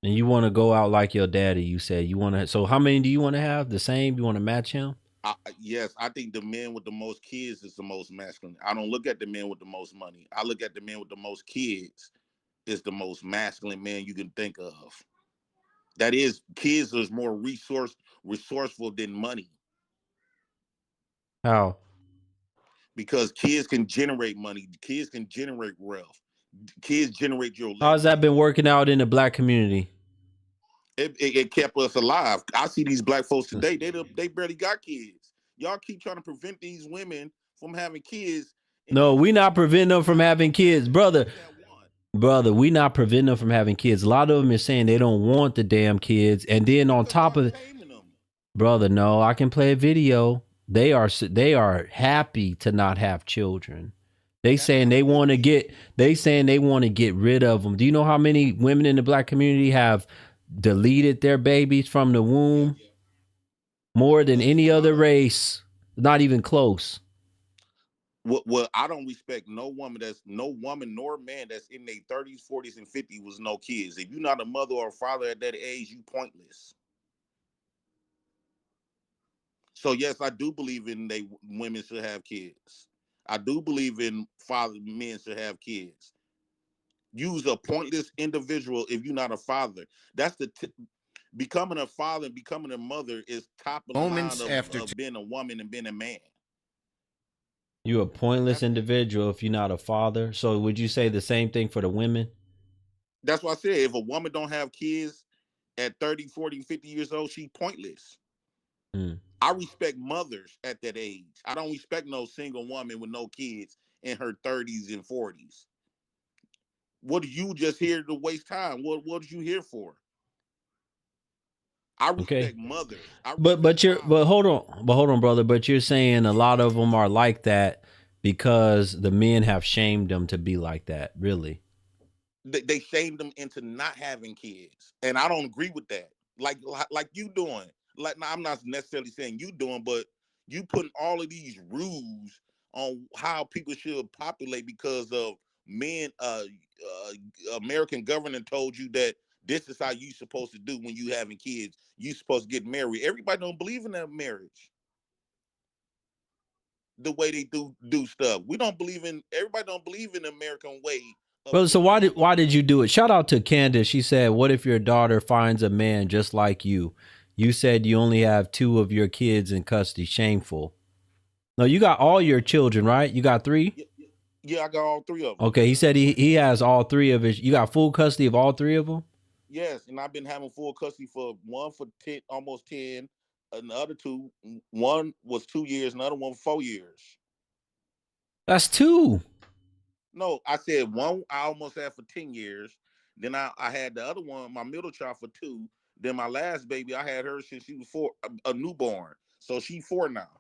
And you want to go out like your daddy, you said. You want to. So how many do you want to have? The same? You want to match him? Yes, I think the men with the most kids is the most masculine. I don't look at the men with the most money. I look at the men with the most kids is the most masculine man you can think of. That is, kids is more resourceful than money. How? Because kids can generate money. Kids can generate wealth. Kids generate your legacy. How's that been working out in the black community? It kept us alive. I see these black folks today, they barely got kids. Y'all keep trying to prevent these women from having kids. No, we not preventing them from having kids, brother. Brother, we not preventing them from having kids. A lot of them is saying they don't want the damn kids. And then on top of it, brother, no, I can play a video. They are happy to not have children. They saying they want to get rid of them. Do you know how many women in the black community have deleted their babies from the womb? More than any other race. Not even close. Well, I don't respect no woman nor man that's in their 30s, 40s, and 50s with no kids. If you're not a mother or a father at that age, you pointless. So yes, I do believe in women should have kids. I do believe in men should have kids. Use a pointless individual if you're not a father. That's becoming a father and becoming a mother is top of the line of being a woman and being a man. You're a pointless individual if you're not a father. So would you say the same thing for the women? That's what I said. If a woman don't have kids at 30, 40, 50 years old, she's pointless. I respect mothers at that age. I don't respect no single woman with no kids in her 30s and 40s. What are you just here to waste time? What are you here for? I respect mothers. But hold on, brother. But you're saying a lot of them are like that because the men have shamed them to be like that. Really? They shamed them into not having kids, and I don't agree with that. like you doing. Like now, I'm not necessarily saying you doing, but you putting all of these rules on how people should populate because of men. American government told you that this is how you supposed to do when you having kids. You supposed to get married. Everybody don't believe in that marriage. The way they do stuff. We don't believe in. Everybody don't believe in the American way of Brother, so doing stuff. why did you do it? Shout out to Candace. She said, "What if your daughter finds a man just like you? You said you only have 2 of your kids in custody. Shameful." No, you got all your children, right? You got 3? Yeah, I got all 3 of them. Okay, he said he has all 3 of his. You got full custody of all 3 of them? Yes, and I've been having full custody for one for 10, almost 10, and the other 2, one was 2 years, another one 4 years. That's 2. No, I said one I almost had for 10 years. Then I had the other one, my middle child, for 2. Then my last baby, I had her since she was 4, a newborn. So she's 4 now.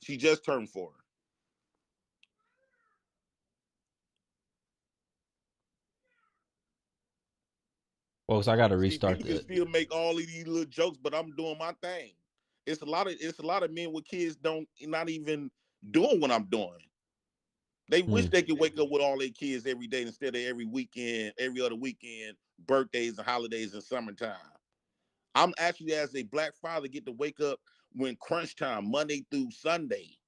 She just turned 4. Folks, I got to See, restart people can the. still make all of these little jokes, but I'm doing my thing. It's a lot of men with kids not even doing what I'm doing. They wish they could wake up with all their kids every day instead of every weekend, every other weekend, birthdays and holidays and summertime. I'm actually, as a black father, get to wake up when crunch time, Monday through Sunday.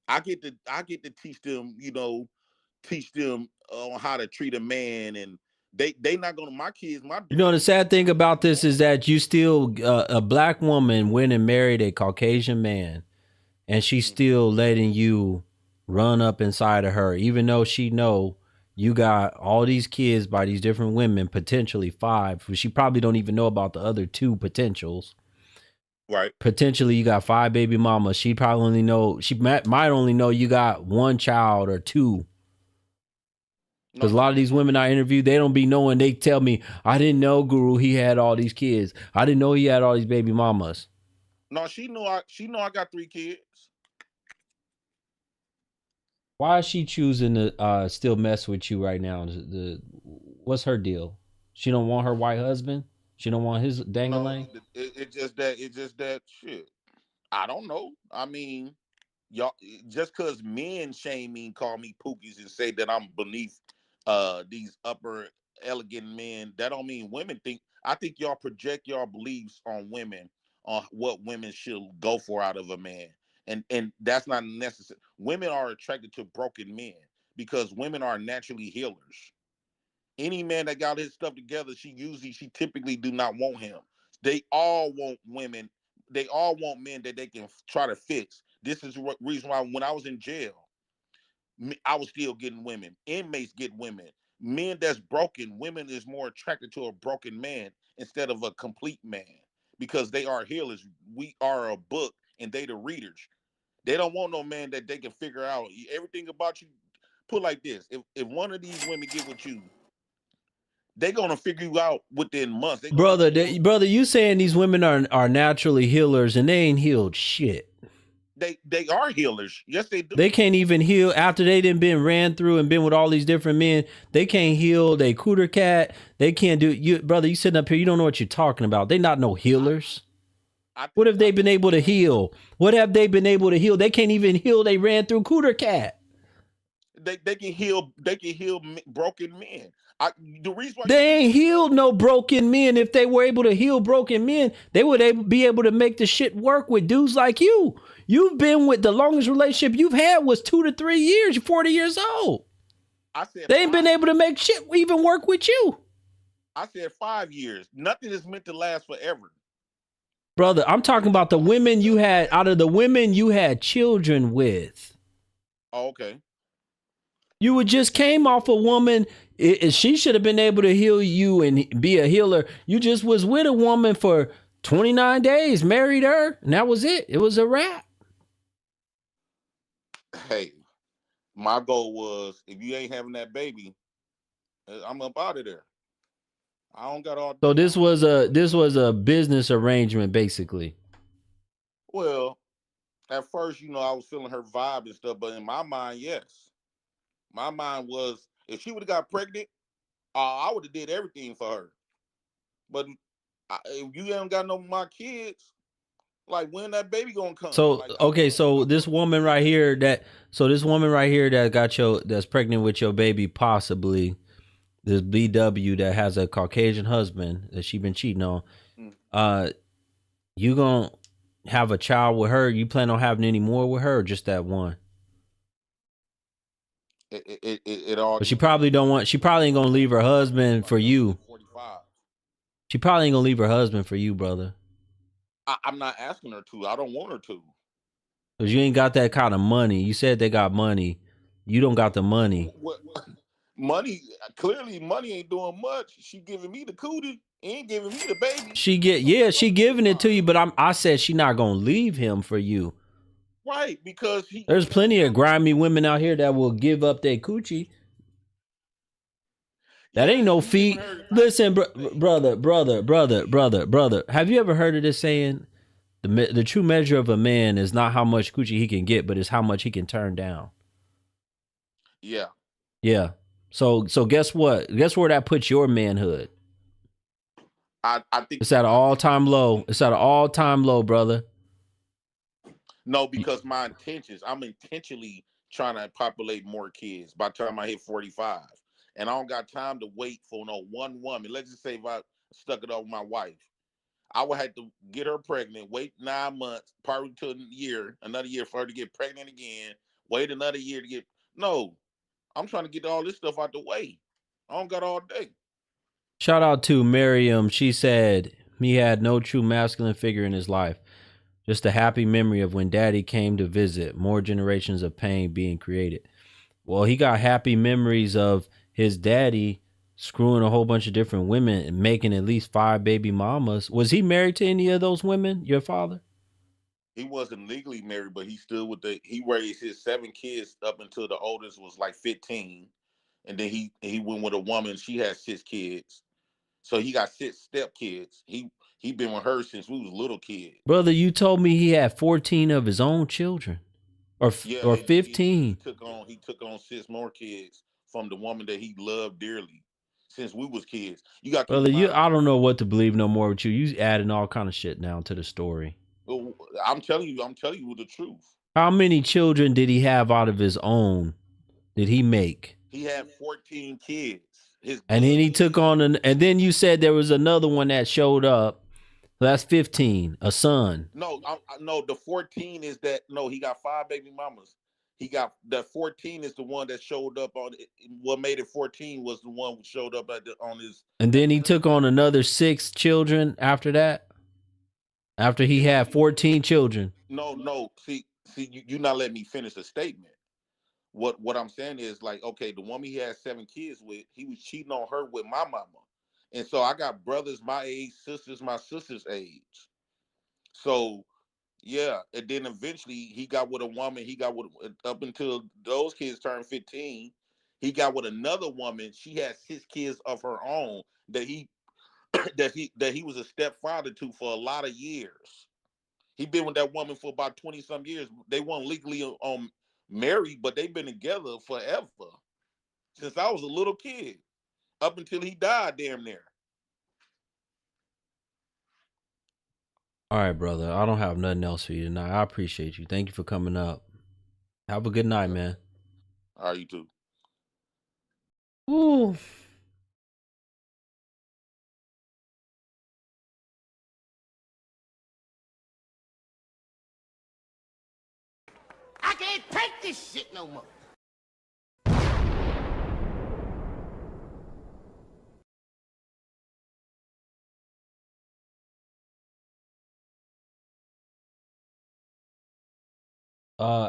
I get to teach them, on how to treat a man, and they not gonna. My kids, my You know, the sad thing about this is that you still, a black woman went and married a Caucasian man, and she's still letting you run up inside of her, even though she know you got all these kids by these different women, potentially 5. She probably don't even know about the other 2 potentials. right. Potentially, you got 5 baby mamas. She probably only know, she might only know you got 1 child or 2. No, Because a lot of these women I interviewed, they don't be knowing. They tell me, I didn't know, Guru, he had all these kids. I didn't know he had all these baby mamas. no, she know I got 3 kids. Why is she choosing to still mess with you right now? What's her deal? She don't want her white husband? She don't want his No, dangling? it's just that shit. I don't know. I mean, y'all, just because men shame me, call me pookies, and say that I'm beneath these upper elegant men, that don't mean women think. I think y'all project y'all beliefs on women, on what women should go for out of a man, and that's not necessary. Women are attracted to broken men because women are naturally healers. Any man that got his stuff together, she typically do not want him. They all want women. They all want men that they can try to fix. This is the reason why when I was in jail, I was still getting women. Inmates get women. Men that's broken, women is more attracted to a broken man instead of a complete man because they are healers. We are a book and they the readers. They don't want no man that they can figure out everything about you. Put like this: if one of these women get with you, they're gonna figure you out within months. They're gonna Brother, you saying these women are naturally healers and they ain't healed shit. they are healers. Yes, they do. They can't even heal after they done been ran through and been with all these different men. They can't heal. They cooter cat. They can't do you, brother. You sitting up here. You don't know what you're talking about. They not no healers. What have they been able to heal? What have they been able to heal? They can't even heal. They ran through cooter cat. They can heal. They can heal broken men. The reason why They ain't healed no broken men. If they were able to heal broken men, they would be able to make the shit work with dudes like you. You've been with the longest relationship you've had was 2 to 3 years. You're 40 years old. I said They ain't been able to make shit even work with you. I said 5 years. Nothing is meant to last forever. Brother, I'm talking about the women you had, out of the women you had children with. Oh, okay. You would just came off a woman. She should have been able to heal you and be a healer. You just was with a woman for 29 days, married her, and that was it. It was a wrap. Hey, my goal was if you ain't having that baby, I'm up out of there. I don't got all. So this was a business arrangement, basically. Well, at first, I was feeling her vibe and stuff, but in my mind, yes. My mind was if she would have got pregnant, I would have did everything for her. But if you ain't got no my kids, like when that baby gonna come? So Like okay, so this woman right here that got that's pregnant with your baby, possibly this BW that has a Caucasian husband that she been cheating on. mm, You gonna have a child with her? You plan on having any more with her, or just that one? it all But she depends. probably don't want. She probably ain't gonna leave her husband for Like I'm gonna you. hit 45. She probably ain't gonna leave her husband for you, brother. I'm not asking her to. I don't want her to. Cause you ain't got that kind of money. You said they got money. You don't got the money. What money? Clearly, money ain't doing much. She giving me the cootie, ain't giving me the baby. She giving it to you, but I said she not gonna leave him for you. Right, because There's plenty of grimy women out here that will give up their coochie. That ain't yeah, no he giving feat. her the Listen, baby. brother. Have you ever heard of this saying? The true measure of a man is not how much coochie he can get, but it's how much he can turn down. Yeah, Yeah. So guess what? Guess where that puts your manhood? I think It's at an all-time low. It's at an all-time low, brother. no, because my intentions. I'm intentionally trying to populate more kids by the time I hit 45, and I don't got time to wait for no one woman. Let's just say if I stuck it up with my wife, I would have to get her pregnant, wait 9 months, probably to another year for her to get pregnant again, wait another year to get. No, I'm trying to get all this stuff out the way. I don't got all day. Shout out to Miriam. She said he had no true masculine figure in his life. Just a happy memory of when daddy came to visit. More generations of pain being created. Well, he got happy memories of his daddy screwing a whole bunch of different women and making at least 5 baby mamas. Was he married to any of those women, your father? He wasn't legally married, but he stood with he raised his 7 kids up until the oldest was like 15. And then he went with a woman, she had 6 kids. So he got 6 step kids. He been with her since we was little kids. Brother, you told me he had 14 of his own children. Yeah, Or he 15. took on 6 more kids from the woman that he loved dearly since we was kids. You got to keep Brother, in mind. I don't know what to believe no more with you. You adding all kind of shit now to the story. I'm telling you the truth. How many children did he have out of his own? Did he make? He had 14 kids. His And then blood he took on and then you said there was another one that showed up. So that's 15, a son. no, no. The 14 is that no. He got 5 baby mamas. He got that 14 is the one that showed up on it. What made it 14 was the one who showed up on his. And then he took on another 6 children after that. After he had 14 children. No. See, you not letting me finish the statement. What I'm saying is like, okay, the woman he had 7 kids with, he was cheating on her with my mama, and so I got brothers my age, sisters my sister's age. So yeah, and then eventually he got with a woman. He got with up until those kids turned 15. He got with another woman. She had 6 kids of her own that he that he was a stepfather to for a lot of years. He been with that woman for about 20 some years. They weren't legally married, but they've been together forever since I was a little kid up until he died damn near. All right, brother. I don't have nothing else for you tonight. I appreciate you. Thank you for coming up. Have a good night, man. All right, you too. Ooh. I can't take this shit no more.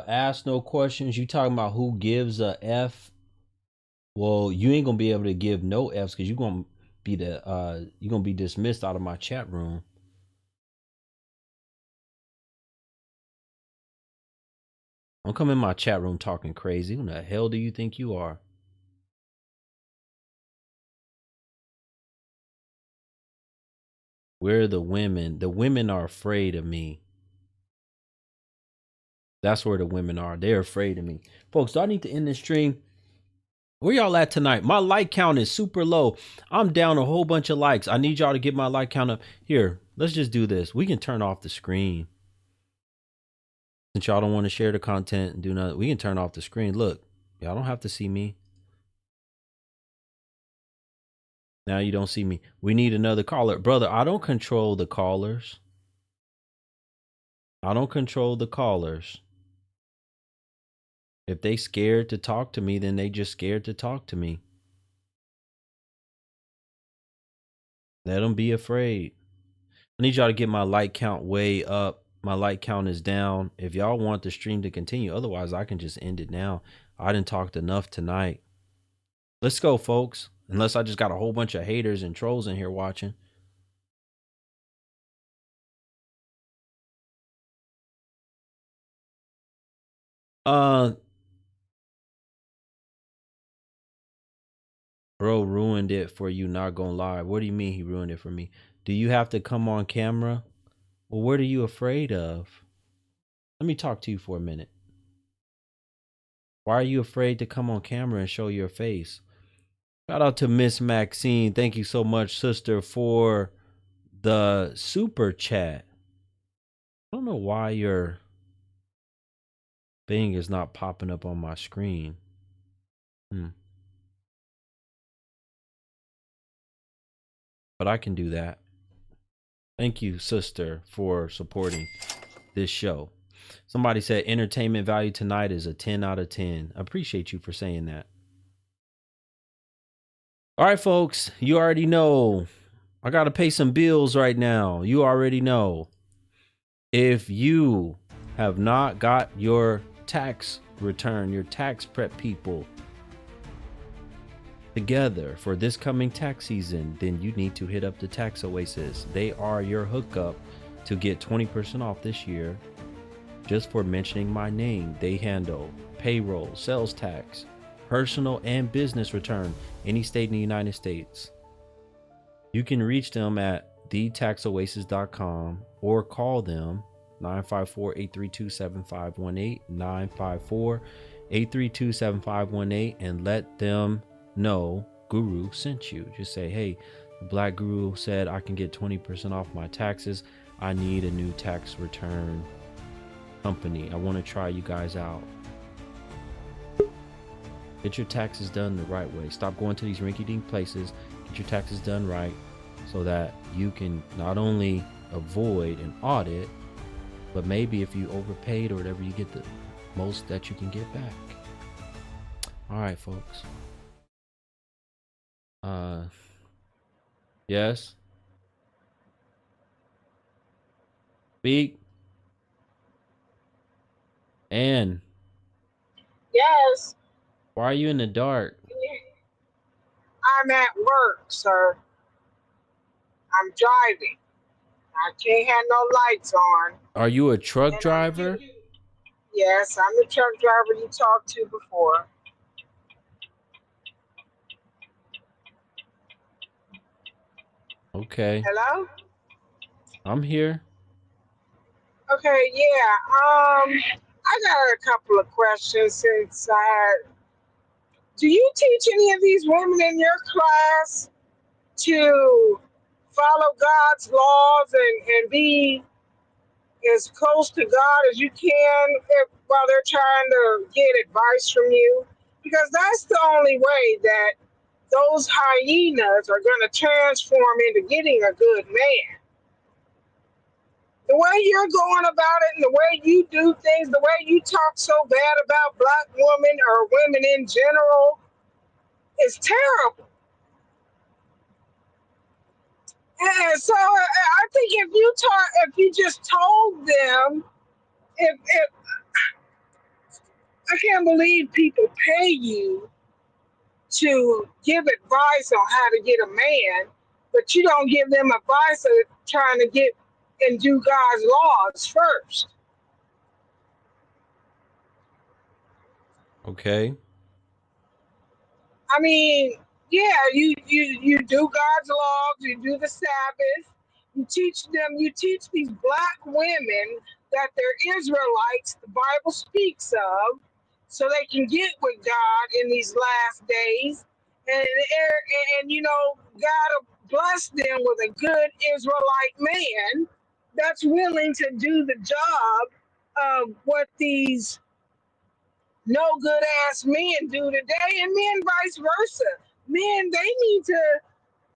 Ask no questions. You talking about who gives a F? Well, you ain't gonna be able to give no Fs because you're gonna be dismissed out of my chat room. Don't come in my chat room talking crazy. Who the hell do you think you are? Where are the women? The women are afraid of me. That's where the women are. They're afraid of me. Folks, do I need to end this stream? Where y'all at tonight? My like count is super low. I'm down a whole bunch of likes. I need y'all to get my like count up. Here, let's just do this. We can turn off the screen. Since y'all don't want to share the content and do nothing, we can turn off the screen. Look, y'all don't have to see me. Now you don't see me. We need another caller. Brother, I don't control the callers. I don't control the callers. If they scared to talk to me, then they just scared to talk to me. Let them be afraid. I need y'all to get my like count way up. My like count is down. If y'all want the stream to continue, otherwise I can just end it now. I didn't talk enough tonight. Let's go, folks. Unless I just got a whole bunch of haters and trolls in here watching. Bro ruined it for you, not gonna lie. What do you mean he ruined it for me? Do you have to come on camera? Well, what are you afraid of? Let me talk to you for a minute. Why are you afraid to come on camera and show your face? Shout out to Miss Maxine. Thank you so much, sister, for the super chat. I don't know why your thing is not popping up on my screen. But I can do that. Thank you, sister, for supporting this show. Somebody said entertainment value tonight is a 10 out of 10. I appreciate you for saying that. All right, folks, you already know. I got to pay some bills right now. You already know. If you have not got your tax return, your tax prep people together for this coming tax season, then you need to hit up the Tax Oasis. They are your hookup to get 20% off this year just for mentioning my name. They handle payroll, sales tax, personal and business return, any state in the United States. You can reach them at thetaxoasis.com or call them 954-832-7518, 954-832-7518, and let them know Guru sent you. Just say, hey, the Black Guru said I can get 20% off my taxes. I need a new tax return company. I want to try you guys out. Get your taxes done the right way. Stop going to these rinky-dink places. Get your taxes done right so that you can not only avoid an audit, but maybe if you overpaid or whatever, you get the most that you can get back. All right, folks. Yes. Speak. Ann. Yes. Why are you in the dark? I'm at work, sir. I'm driving. I can't have no lights on. Are you a truck driver? Yes, I'm the truck driver you talked to before. Okay. Hello? I'm here. Okay, yeah. I got a couple of questions since do you teach any of these women in your class to follow God's laws and be as close to God as you can while they're trying to get advice from you? Because that's the only way that those hyenas are going to transform into getting a good man. The way you're going about it and the way you do things, the way you talk so bad about Black women or women in general is terrible. And so I think if you just told them, if I can't believe people pay you to give advice on how to get a man, but you don't give them advice of trying to get and do God's laws first. Okay. I mean, yeah, you do God's laws, you do the Sabbath, you teach these Black women that they're Israelites, the Bible speaks of, so they can get with God in these last days. And you know, God will bless them with a good Israelite man that's willing to do the job of what these no good ass men do today, and men vice versa. Men, they need to,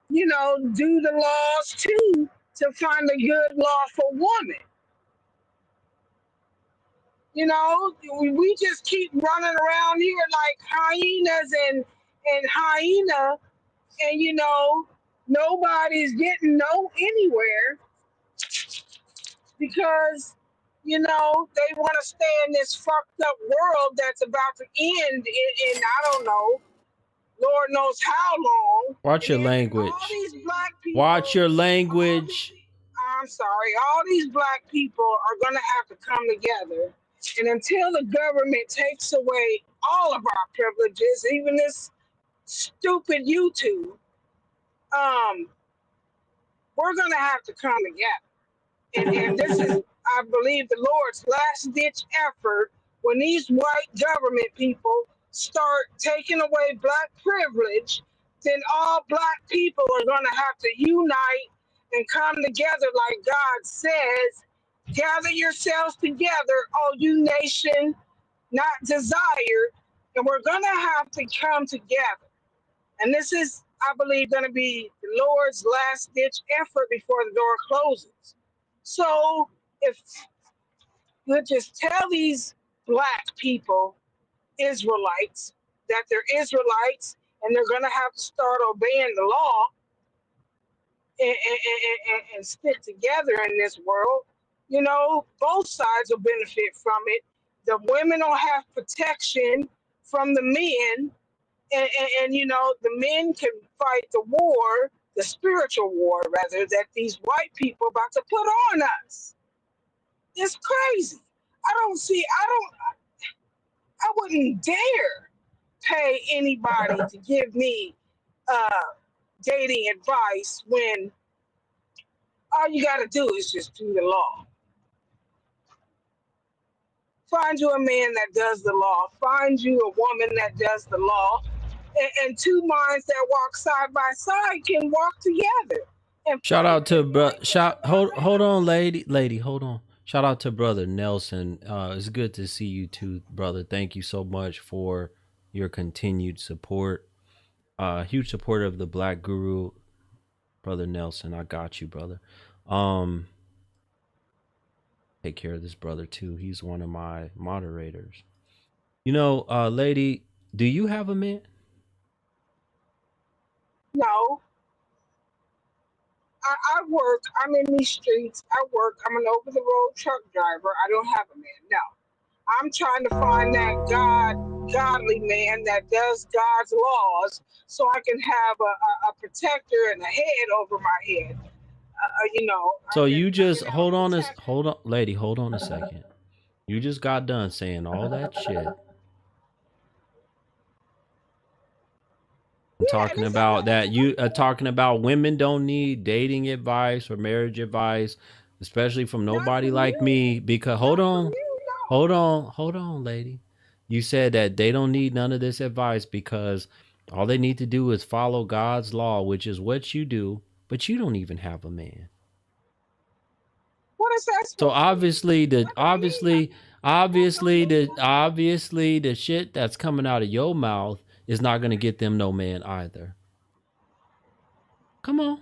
you know, do the laws too to find a good lawful woman. You know, we just keep running around here like hyenas and hyena, and you know, nobody's getting no anywhere because you know they want to stay in this fucked up world that's about to end in I don't know, Lord knows how long. Watch your And all language. these black people, Watch your language. I'm sorry, all these black people are gonna have to come together. And until the government takes away all of our privileges, even this stupid YouTube, we're gonna have to come together. And this is, I believe, the Lord's last ditch effort when these white government people start taking away black privilege, then all black people are gonna have to unite and come together like God says, gather yourselves together, all you nation not desired, and we're gonna have to come together. And this is, I believe, gonna be the Lord's last ditch effort before the door closes. So if we'll just tell these black people, Israelites, that they're Israelites and they're gonna have to start obeying the law and stick together in this world, you know, both sides will benefit from it. The women will have protection from the men, and you know, the men can fight the war, the spiritual war, rather, that these white people about to put on us. It's crazy. I wouldn't dare pay anybody to give me uh, dating advice when all you got to do is just do the law. Find you a man that does the law. Find you a woman that does the law. And two minds that walk side by side can walk together. And Shout out to hold on, lady, hold on. Shout out to brother Nelson. It's good to see you too, brother. Thank you so much for your continued support. Huge supporter of the Black Guru, brother Nelson. I got you, brother. Take care of this brother too. He's one of my moderators. You know, lady, do you have a man? no, I work. I'm in these streets. I work. I'm an over the road truck driver. I don't have a man. No. I'm trying to find that godly man that does God's laws so I can have a protector and a head over my head. You know, So you I just can have a protector. hold on, lady, hold on a second. You just got done saying all that shit. I'm Yeah, talking about that you talking about women don't need dating advice or marriage advice, especially from not nobody from like you. me. Because Not from you, no. hold on, lady. You said that they don't need none of this advice because all they need to do is follow God's law, which is what you do, but you don't even have a man. What is that So supposed to mean? What do I mean? obviously the shit that's coming out of your mouth is not going to get them no man either. Come on.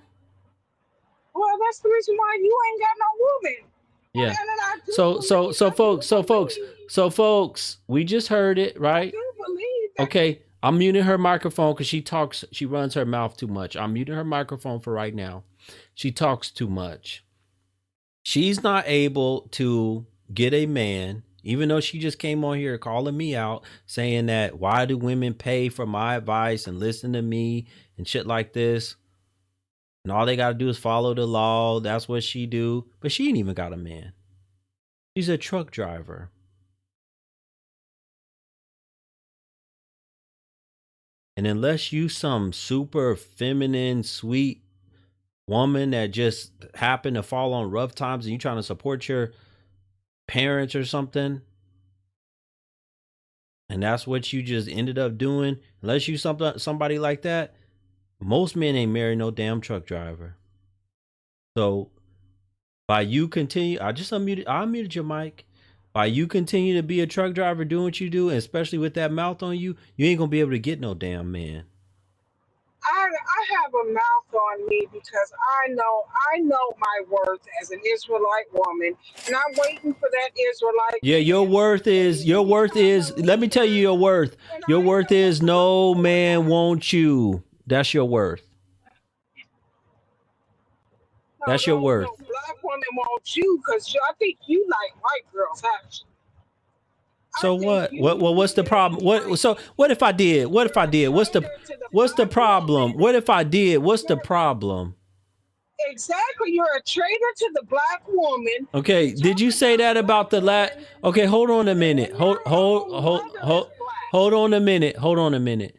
Well, that's the reason why you ain't got no woman. Yeah. And I do So believe, folks, we just heard it, I right? do believe that. Okay, I'm muting her microphone because she runs her mouth too much. I'm muting her microphone for right now. She talks too much. She's not able to get a man, even though she just came on here calling me out, saying that why do women pay for my advice and listen to me and shit like this? And all they got to do is follow the law. That's what she do. But she ain't even got a man. She's a truck driver. And unless you some super feminine, sweet woman that just happened to fall on rough times and you trying to support your parents or something, and that's what you just ended up doing, unless you somebody like that, most men ain't marry no damn truck driver. So by you continue, I unmuted your mic. By you continue to be a truck driver doing what you do, and especially with that mouth on you, you ain't gonna be able to get no damn man. I have a mouth on me because I know my worth as an Israelite woman, and I'm waiting for that Israelite. Yeah, your worth is let me tell you your worth. Your worth is no man wants you. That's your worth. That's your worth. No, black women want you because I think you like white girls, actually. So what? What's the problem? What if I did? What's the problem? What if I did? What's the problem? Exactly, you're a traitor to the black woman. Okay, did you say that about the last? Okay, hold on a minute. Hold on a minute. Hold on a minute.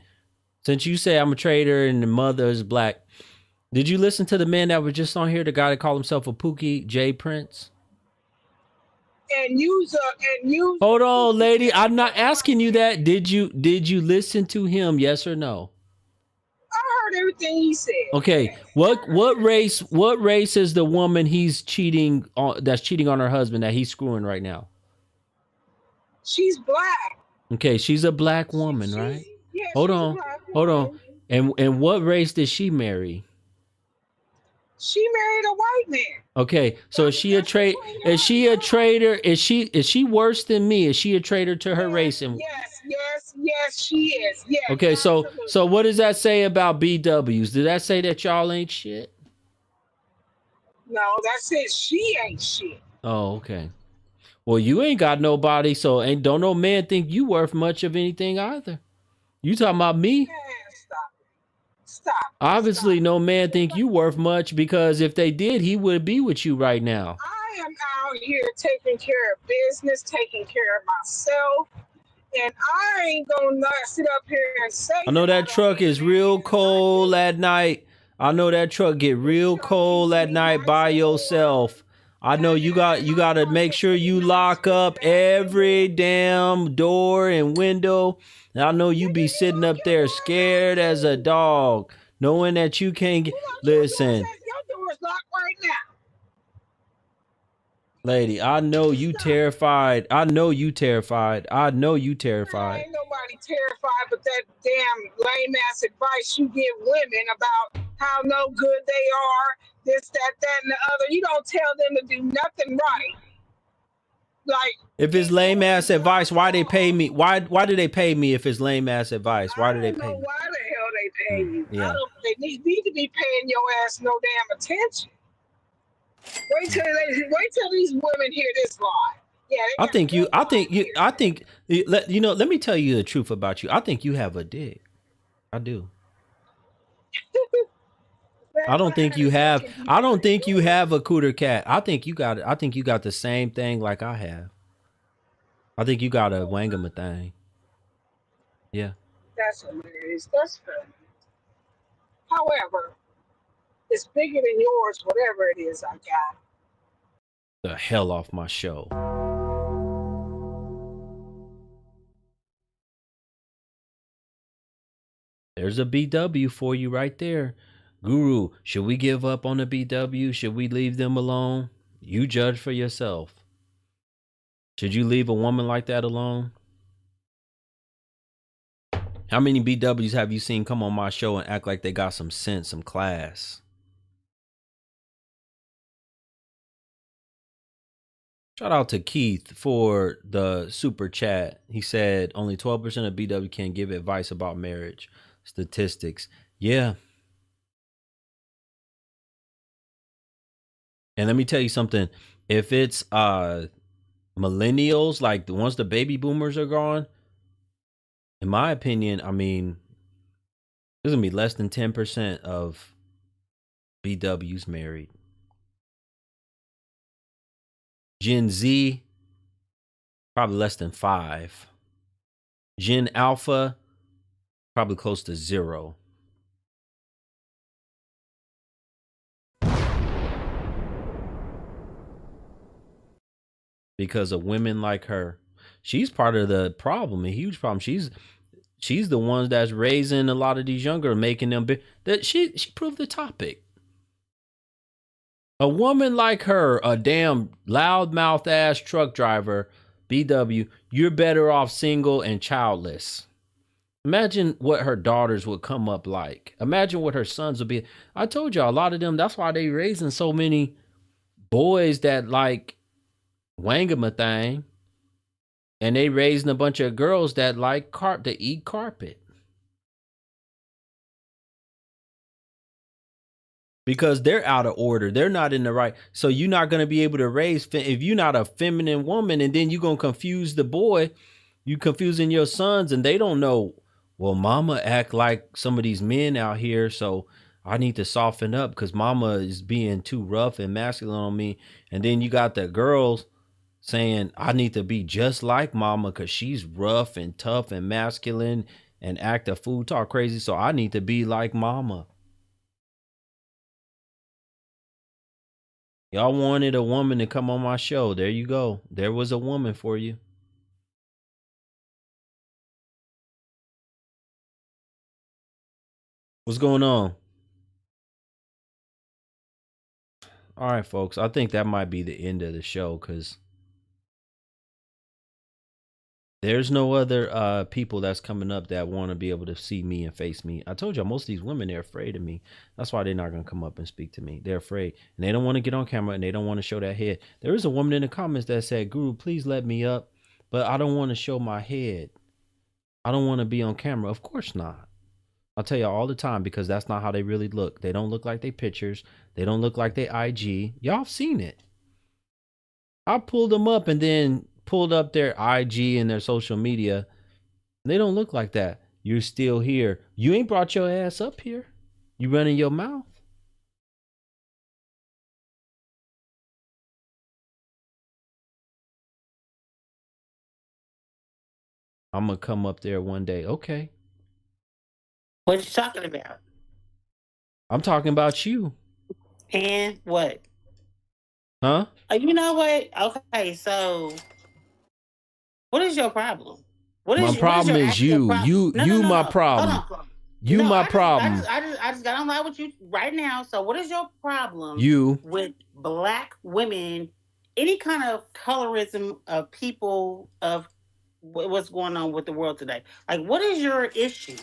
Since you say I'm a traitor and the mother is black, did you listen to the man that was just on here? The guy that called himself a Pookie, Jay Prince. And use. Hold on, lady. I'm not asking you that. Did you listen to him? Yes or no? I heard everything he said. Okay. What race is the woman he's cheating on? That's cheating on her husband that he's screwing right now? She's black. Okay, she's a black woman, right? Yeah, hold on. And what race did she marry? She married a white man. Okay, so is she a traitor? Is she worse than me? Is she a traitor to her race? And yes, she is. Yes. Okay, so what does that say about BWs? Did that say that y'all ain't shit? No, that says she ain't shit. Oh, okay. Well, you ain't got nobody, so don't no man think you worth much of anything either. You talking about me? Man, stop. Obviously, no man think you worth much, because if they did, he would be with you right now. I am out here taking care of business, taking care of myself, and I ain't gonna sit up here and say. I know that truck is real cold at night. I know that truck get real cold at night by yourself. I know you got to make sure you lock up every damn door and window. And I know you be sitting up there scared as a dog, knowing that you can't get. Listen, your door is locked right now. Lady, I know you terrified. I know you terrified. Ain't nobody terrified, but that damn lame ass advice you give women about how no good they are, this, that, and the other. You don't tell them to do nothing right. Like, if it's lame ass advice, why they pay me? Why do they pay me if it's lame ass advice? Why do they pay me? Why the hell they pay you? Yeah. They need to be paying your ass no damn attention. Wait till these women hear this lie. Yeah, let me tell you the truth about you. I think you have a dick. I do. I don't think you have a cooter cat. I think you got the same thing like I have. I think you got a wangama thing. Yeah. That's hilarious. That's funny. However, it's bigger than yours, whatever it is I got. The hell off my show. There's a BW for you right there. Guru, should we give up on the BW? Should we leave them alone? You judge for yourself. Should you leave a woman like that alone? How many BWs have you seen come on my show and act like they got some sense, some class? Shout out to Keith for the super chat. He said only 12% of BW can give advice about marriage. Statistics. Yeah. And let me tell you something. If it's millennials, like once the baby boomers are gone, in my opinion, I mean, there's going to be less than 10% of BWs married. Gen Z, probably less than 5. Gen Alpha, probably close to 0. Because of women like her. she's part of the problem, a huge problem. She's the one that's raising a lot of these younger, making them big. That she proved the topic. A woman like her, a damn loudmouth ass truck driver, BW, you're better off single and childless. Imagine what her daughters would come up like. Imagine what her sons would be. I told y'all, a lot of them, that's why they raising so many boys that like Wangamatang, and they raising a bunch of girls that like to eat carpet. Because they're out of order. They're not in the right. So you're not going to be able to raise, if you're not a feminine woman, and then you're going to confuse the boy, you confusing your sons, and they don't know, well, mama act like some of these men out here, so I need to soften up because mama is being too rough and masculine on me. And then you got the girls saying, I need to be just like mama because she's rough and tough and masculine and act a fool, talk crazy, so I need to be like mama. Y'all wanted a woman to come on my show. There you go. There was a woman for you. What's going on? All right, folks. I think that might be the end of the show because there's no other people that's coming up that want to be able to see me and face me. I told y'all, most of these women, they're afraid of me. That's why they're not going to come up and speak to me. They're afraid. And they don't want to get on camera, and they don't want to show that head. There is a woman in the comments that said, Guru, please let me up, but I don't want to show my head. I don't want to be on camera. Of course not. I'll tell y'all all the time because that's not how they really look. They don't look like they pictures. They don't look like they IG. Y'all have seen it. I pulled them up and then pulled up their IG and their social media. They don't look like that. You're still here. You ain't brought your ass up here. You running your mouth. I'm going to come up there one day. Okay. What you talking about? I'm talking about you. And what? Huh? You know what? Okay, so what is your problem? My problem is you. You my problem. Hold on. You my problem. I just got online with you right now. So what is your problem You with black women, any kind of colorism of people, of what's going on with the world today? Like, what is your issue?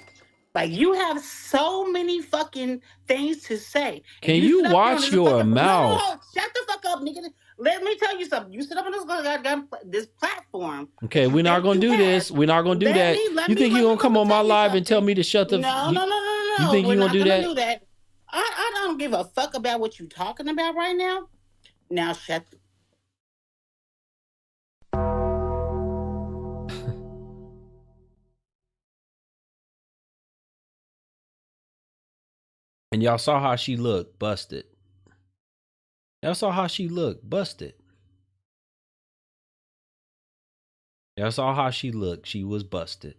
Like, you have so many fucking things to say. Can you watch your mouth? No, shut the fuck up, nigga. Let me tell you something. You sit up on this platform. Okay, we're not gonna do this. We're not gonna do that. You think you're gonna come on my live and tell me to shut the? No. You think you're gonna do that? Do that? I don't give a fuck about what you're talking about right now. Now shut. And y'all saw how she looked, busted. Y'all saw how she looked, busted. Y'all saw how she looked, she was busted.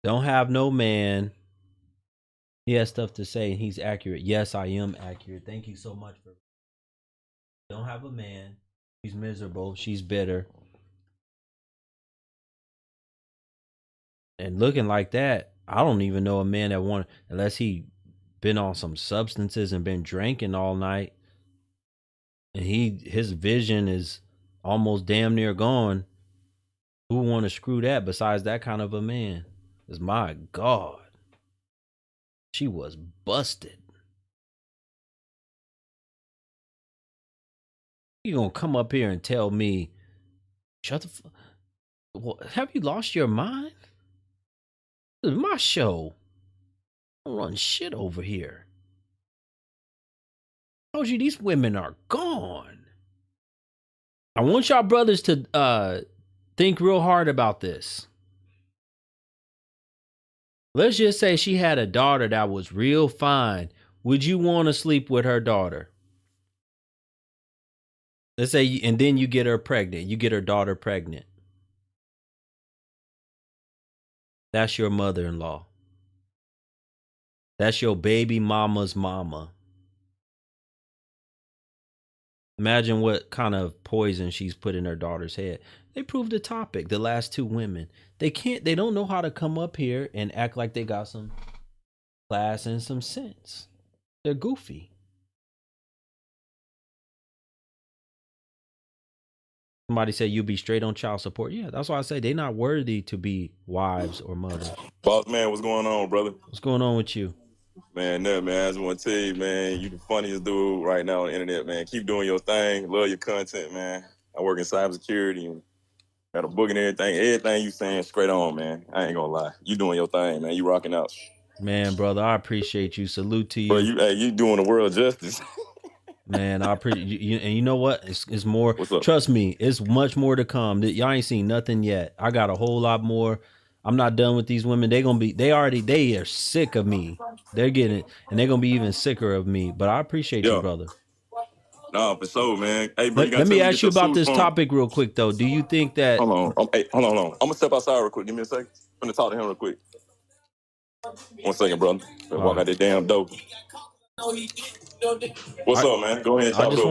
Don't have no man. He has stuff to say and he's accurate. Yes, I am accurate. Thank you so much for. Don't have a man. She's miserable. She's bitter. And looking like that, I don't even know a man that want, unless he been on some substances and been drinking all night, and his vision is almost damn near gone. Who want to screw that besides that kind of a man? Because my God, she was busted. You gonna come up here and tell me, shut the fuck? Well, have you lost your mind? This is my show. I don't run shit over here. I told you these women are gone. I want y'all brothers to think real hard about this. Let's just say she had a daughter that was real fine. Would you want to sleep with her daughter? Let's say, and then you get her pregnant. You get her daughter pregnant. That's your mother-in-law. That's your baby mama's mama. Imagine what kind of poison she's put in her daughter's head. They proved the topic. The last two women. They don't know how to come up here and act like they got some class and some sense. They're goofy. Somebody said you be straight on child support. Yeah, that's why I say they're not worthy to be wives or mothers. Boss man, what's going on, brother? What's going on with you? Man, man, I just want to tell you, man, you the funniest dude right now on the internet, man. Keep doing your thing. Love your content, man. I work in cybersecurity and got a book and everything. Everything you saying straight on, man. I ain't gonna lie. You doing your thing, man. You rocking out. Man, brother, I appreciate you. Salute to you. Bro, you doing the world justice. Man, I appreciate you. And you know what? It's more. What's up? Trust me, it's much more to come. Y'all ain't seen nothing yet. I got a whole lot more. I'm not done with these women. They are sick of me. They're getting it, and they're gonna be even sicker of me. But I appreciate you, brother. No, for sure, man. Hey, bro, Let me ask you about this topic real quick, though. Do you think that? Hold on. Hey, hold on. I'm gonna step outside real quick. Give me a second. I'm gonna talk to him real quick. 1 second, brother. Walk out that damn door. What's up, man? Go ahead. I just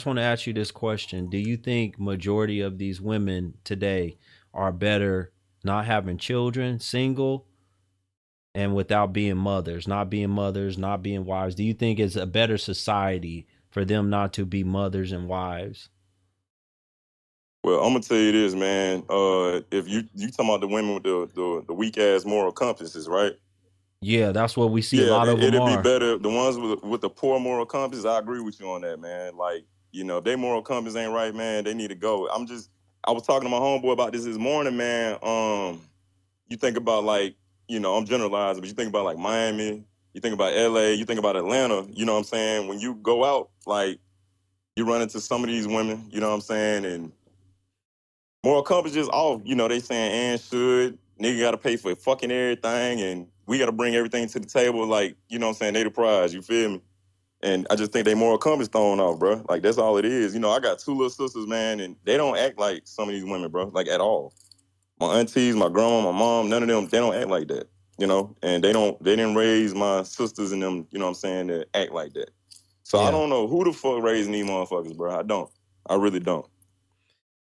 want to ask you this question. Do you think majority of these women today are better not having children, single, and without being mothers, not being wives? Do you think it's a better society for them not to be mothers and wives? Well, I'm gonna tell you this, man. If you talking about the women with the weak ass moral compasses, right? Yeah, that's what we see. A lot of them it'd are. be better. The ones with the poor moral compass, I agree with you on that, man. Like, if their moral compass ain't right, man, they need to go. I was talking to my homeboy about this morning, man. You think about like, I'm generalizing, but you think about like Miami, you think about LA, you think about Atlanta, you know what I'm saying? When you go out, like, you run into some of these women, you know what I'm saying? And moral compass just off, they saying, and should, nigga gotta pay for fucking everything, and we gotta bring everything to the table, like, you know what I'm saying, they the prize, you feel me? And I just think they moral compass thrown off, bro. Like, that's all it is. I got 2 little sisters, man, and they don't act like some of these women, bro, like, at all. My aunties, my grandma, my mom, none of them, they don't act like that, and they didn't raise my sisters and them, you know what I'm saying, to act like that. So I don't know who the fuck raising these motherfuckers, bro. I really don't.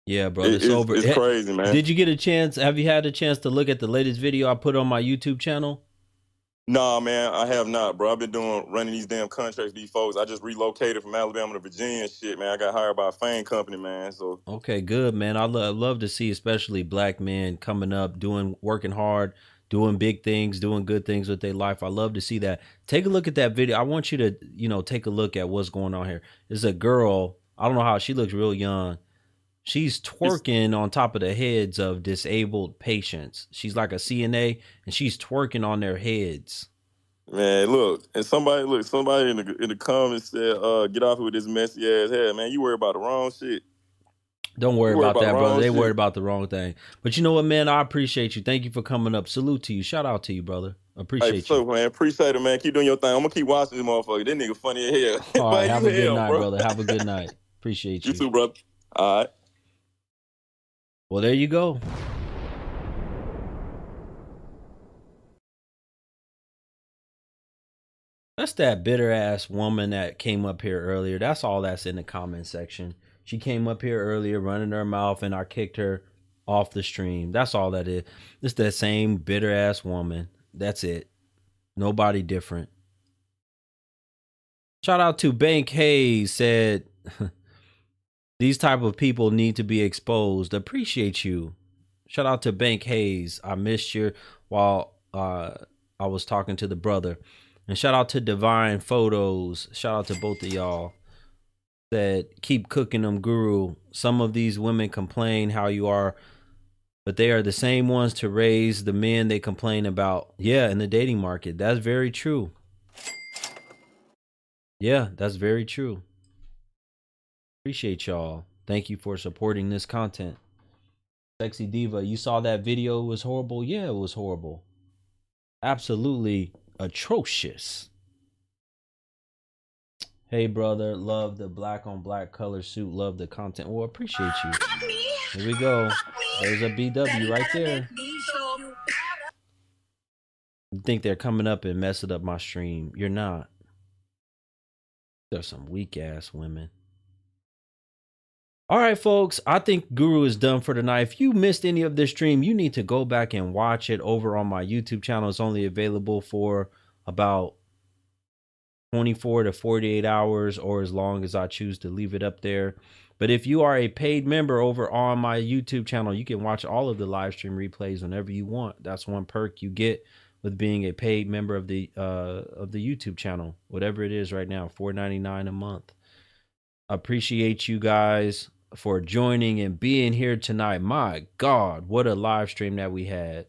Yeah, bro, it's over. It's crazy, man. Did you get a chance? Have you had a chance to look at the latest video I put on my YouTube channel? Nah, man, I have not, bro. I've been running these damn contracts, these folks. I just relocated from Alabama to Virginia and shit, man. I got hired by a fame company, man. So okay, good, man. I love to see, especially black men coming up, working hard, doing big things, doing good things with their life. I love to see that. Take a look at that video. I want you to, take a look at what's going on here. There's a girl. I don't know how she looks, real young. She's twerking on top of the heads of disabled patients. She's like a CNA, and she's twerking on their heads. Man, look, and somebody in the comments said, "Get off with this messy ass head, man. You worry about the wrong shit." Don't worry about that, brother. They worried about the wrong thing. But you know what, man? I appreciate you. Thank you for coming up. Salute to you. Shout out to you, brother. Appreciate you. So, man, appreciate it, man. Keep doing your thing. I'm gonna keep watching this motherfucker. This nigga funny as hell. All right, have a good night, brother. Have a good night. Appreciate you. You too, brother. All right. Well, there you go. That's that bitter ass woman that came up here earlier. That's all that's in the comment section. She came up here earlier running her mouth and I kicked her off the stream. That's all that is. It's that same bitter ass woman. That's it. Nobody different. Shout out to Bank Hayes, said these type of people need to be exposed. Appreciate you. Shout out to Bank Hayes. I missed you while I was talking to the brother. And shout out to Divine Photos. Shout out to both of y'all. Said, keep cooking them, Guru. Some of these women complain how you are, but they are the same ones to raise the men they complain about. Yeah, in the dating market. That's very true. Yeah, that's very true. Appreciate y'all. Thank you for supporting this content. Sexy Diva, you saw that video? It was horrible? Yeah, it was horrible. Absolutely atrocious. Hey, brother, love the black on black color suit. Love the content. Well, appreciate you. Here we go. There's a BW right there. You think they're coming up and messing up my stream? You're not. There's some weak ass women. All right, folks, I think Guru is done for tonight. If you missed any of this stream, you need to go back and watch it over on my YouTube channel. It's only available for about 24 to 48 hours or as long as I choose to leave it up there. But if you are a paid member over on my YouTube channel, you can watch all of the live stream replays whenever you want. That's one perk you get with being a paid member of the YouTube channel, whatever it is right now, $4.99 a month. Appreciate you guys for joining and being here tonight. My God, what a live stream that we had.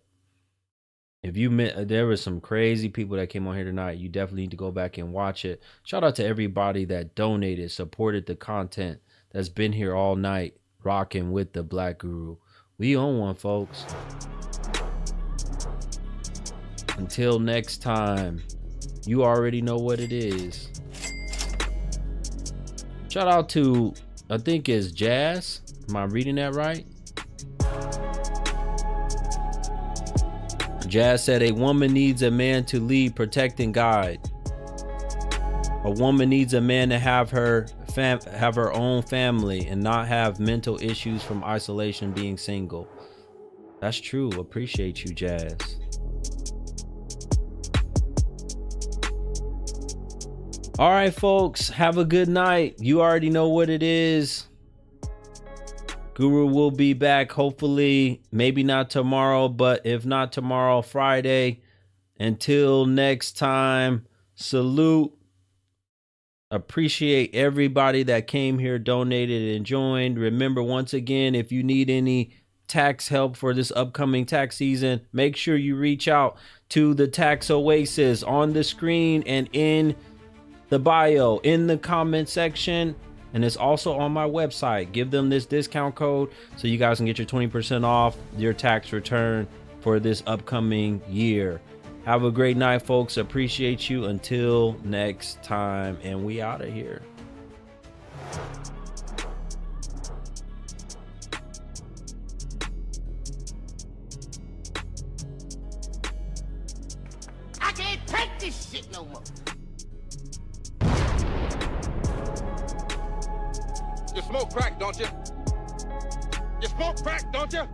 If you met, there was some crazy people that came on here tonight. You definitely need to go back and watch it. Shout out to everybody that donated, supported the content, that's been here all night, rocking with the Black Guru. We own one, folks. Until next time, you already know what it is. Shout out to, I think it's Jazz. Am I reading that right? Jazz said a woman needs a man to lead, protect, and guide. A woman needs a man to have her own family and not have mental issues from isolation being single. That's true. Appreciate you, Jazz. All right, folks, have a good night. You already know what it is. Guru will be back, hopefully, maybe not tomorrow, but if not tomorrow, Friday. Until next time, salute. Appreciate everybody that came here, donated, and joined. Remember, once again, if you need any tax help for this upcoming tax season, make sure you reach out to the Tax Oasis on the screen and in the bio, in the comment section. And it's also on my website. Give them this discount code so you guys can get your 20% off your tax return for this upcoming year. Have a great night, folks. Appreciate you. Until next time. And we out of here. I can't take this shit no more. You smoke crack, don't you? You smoke crack, don't you?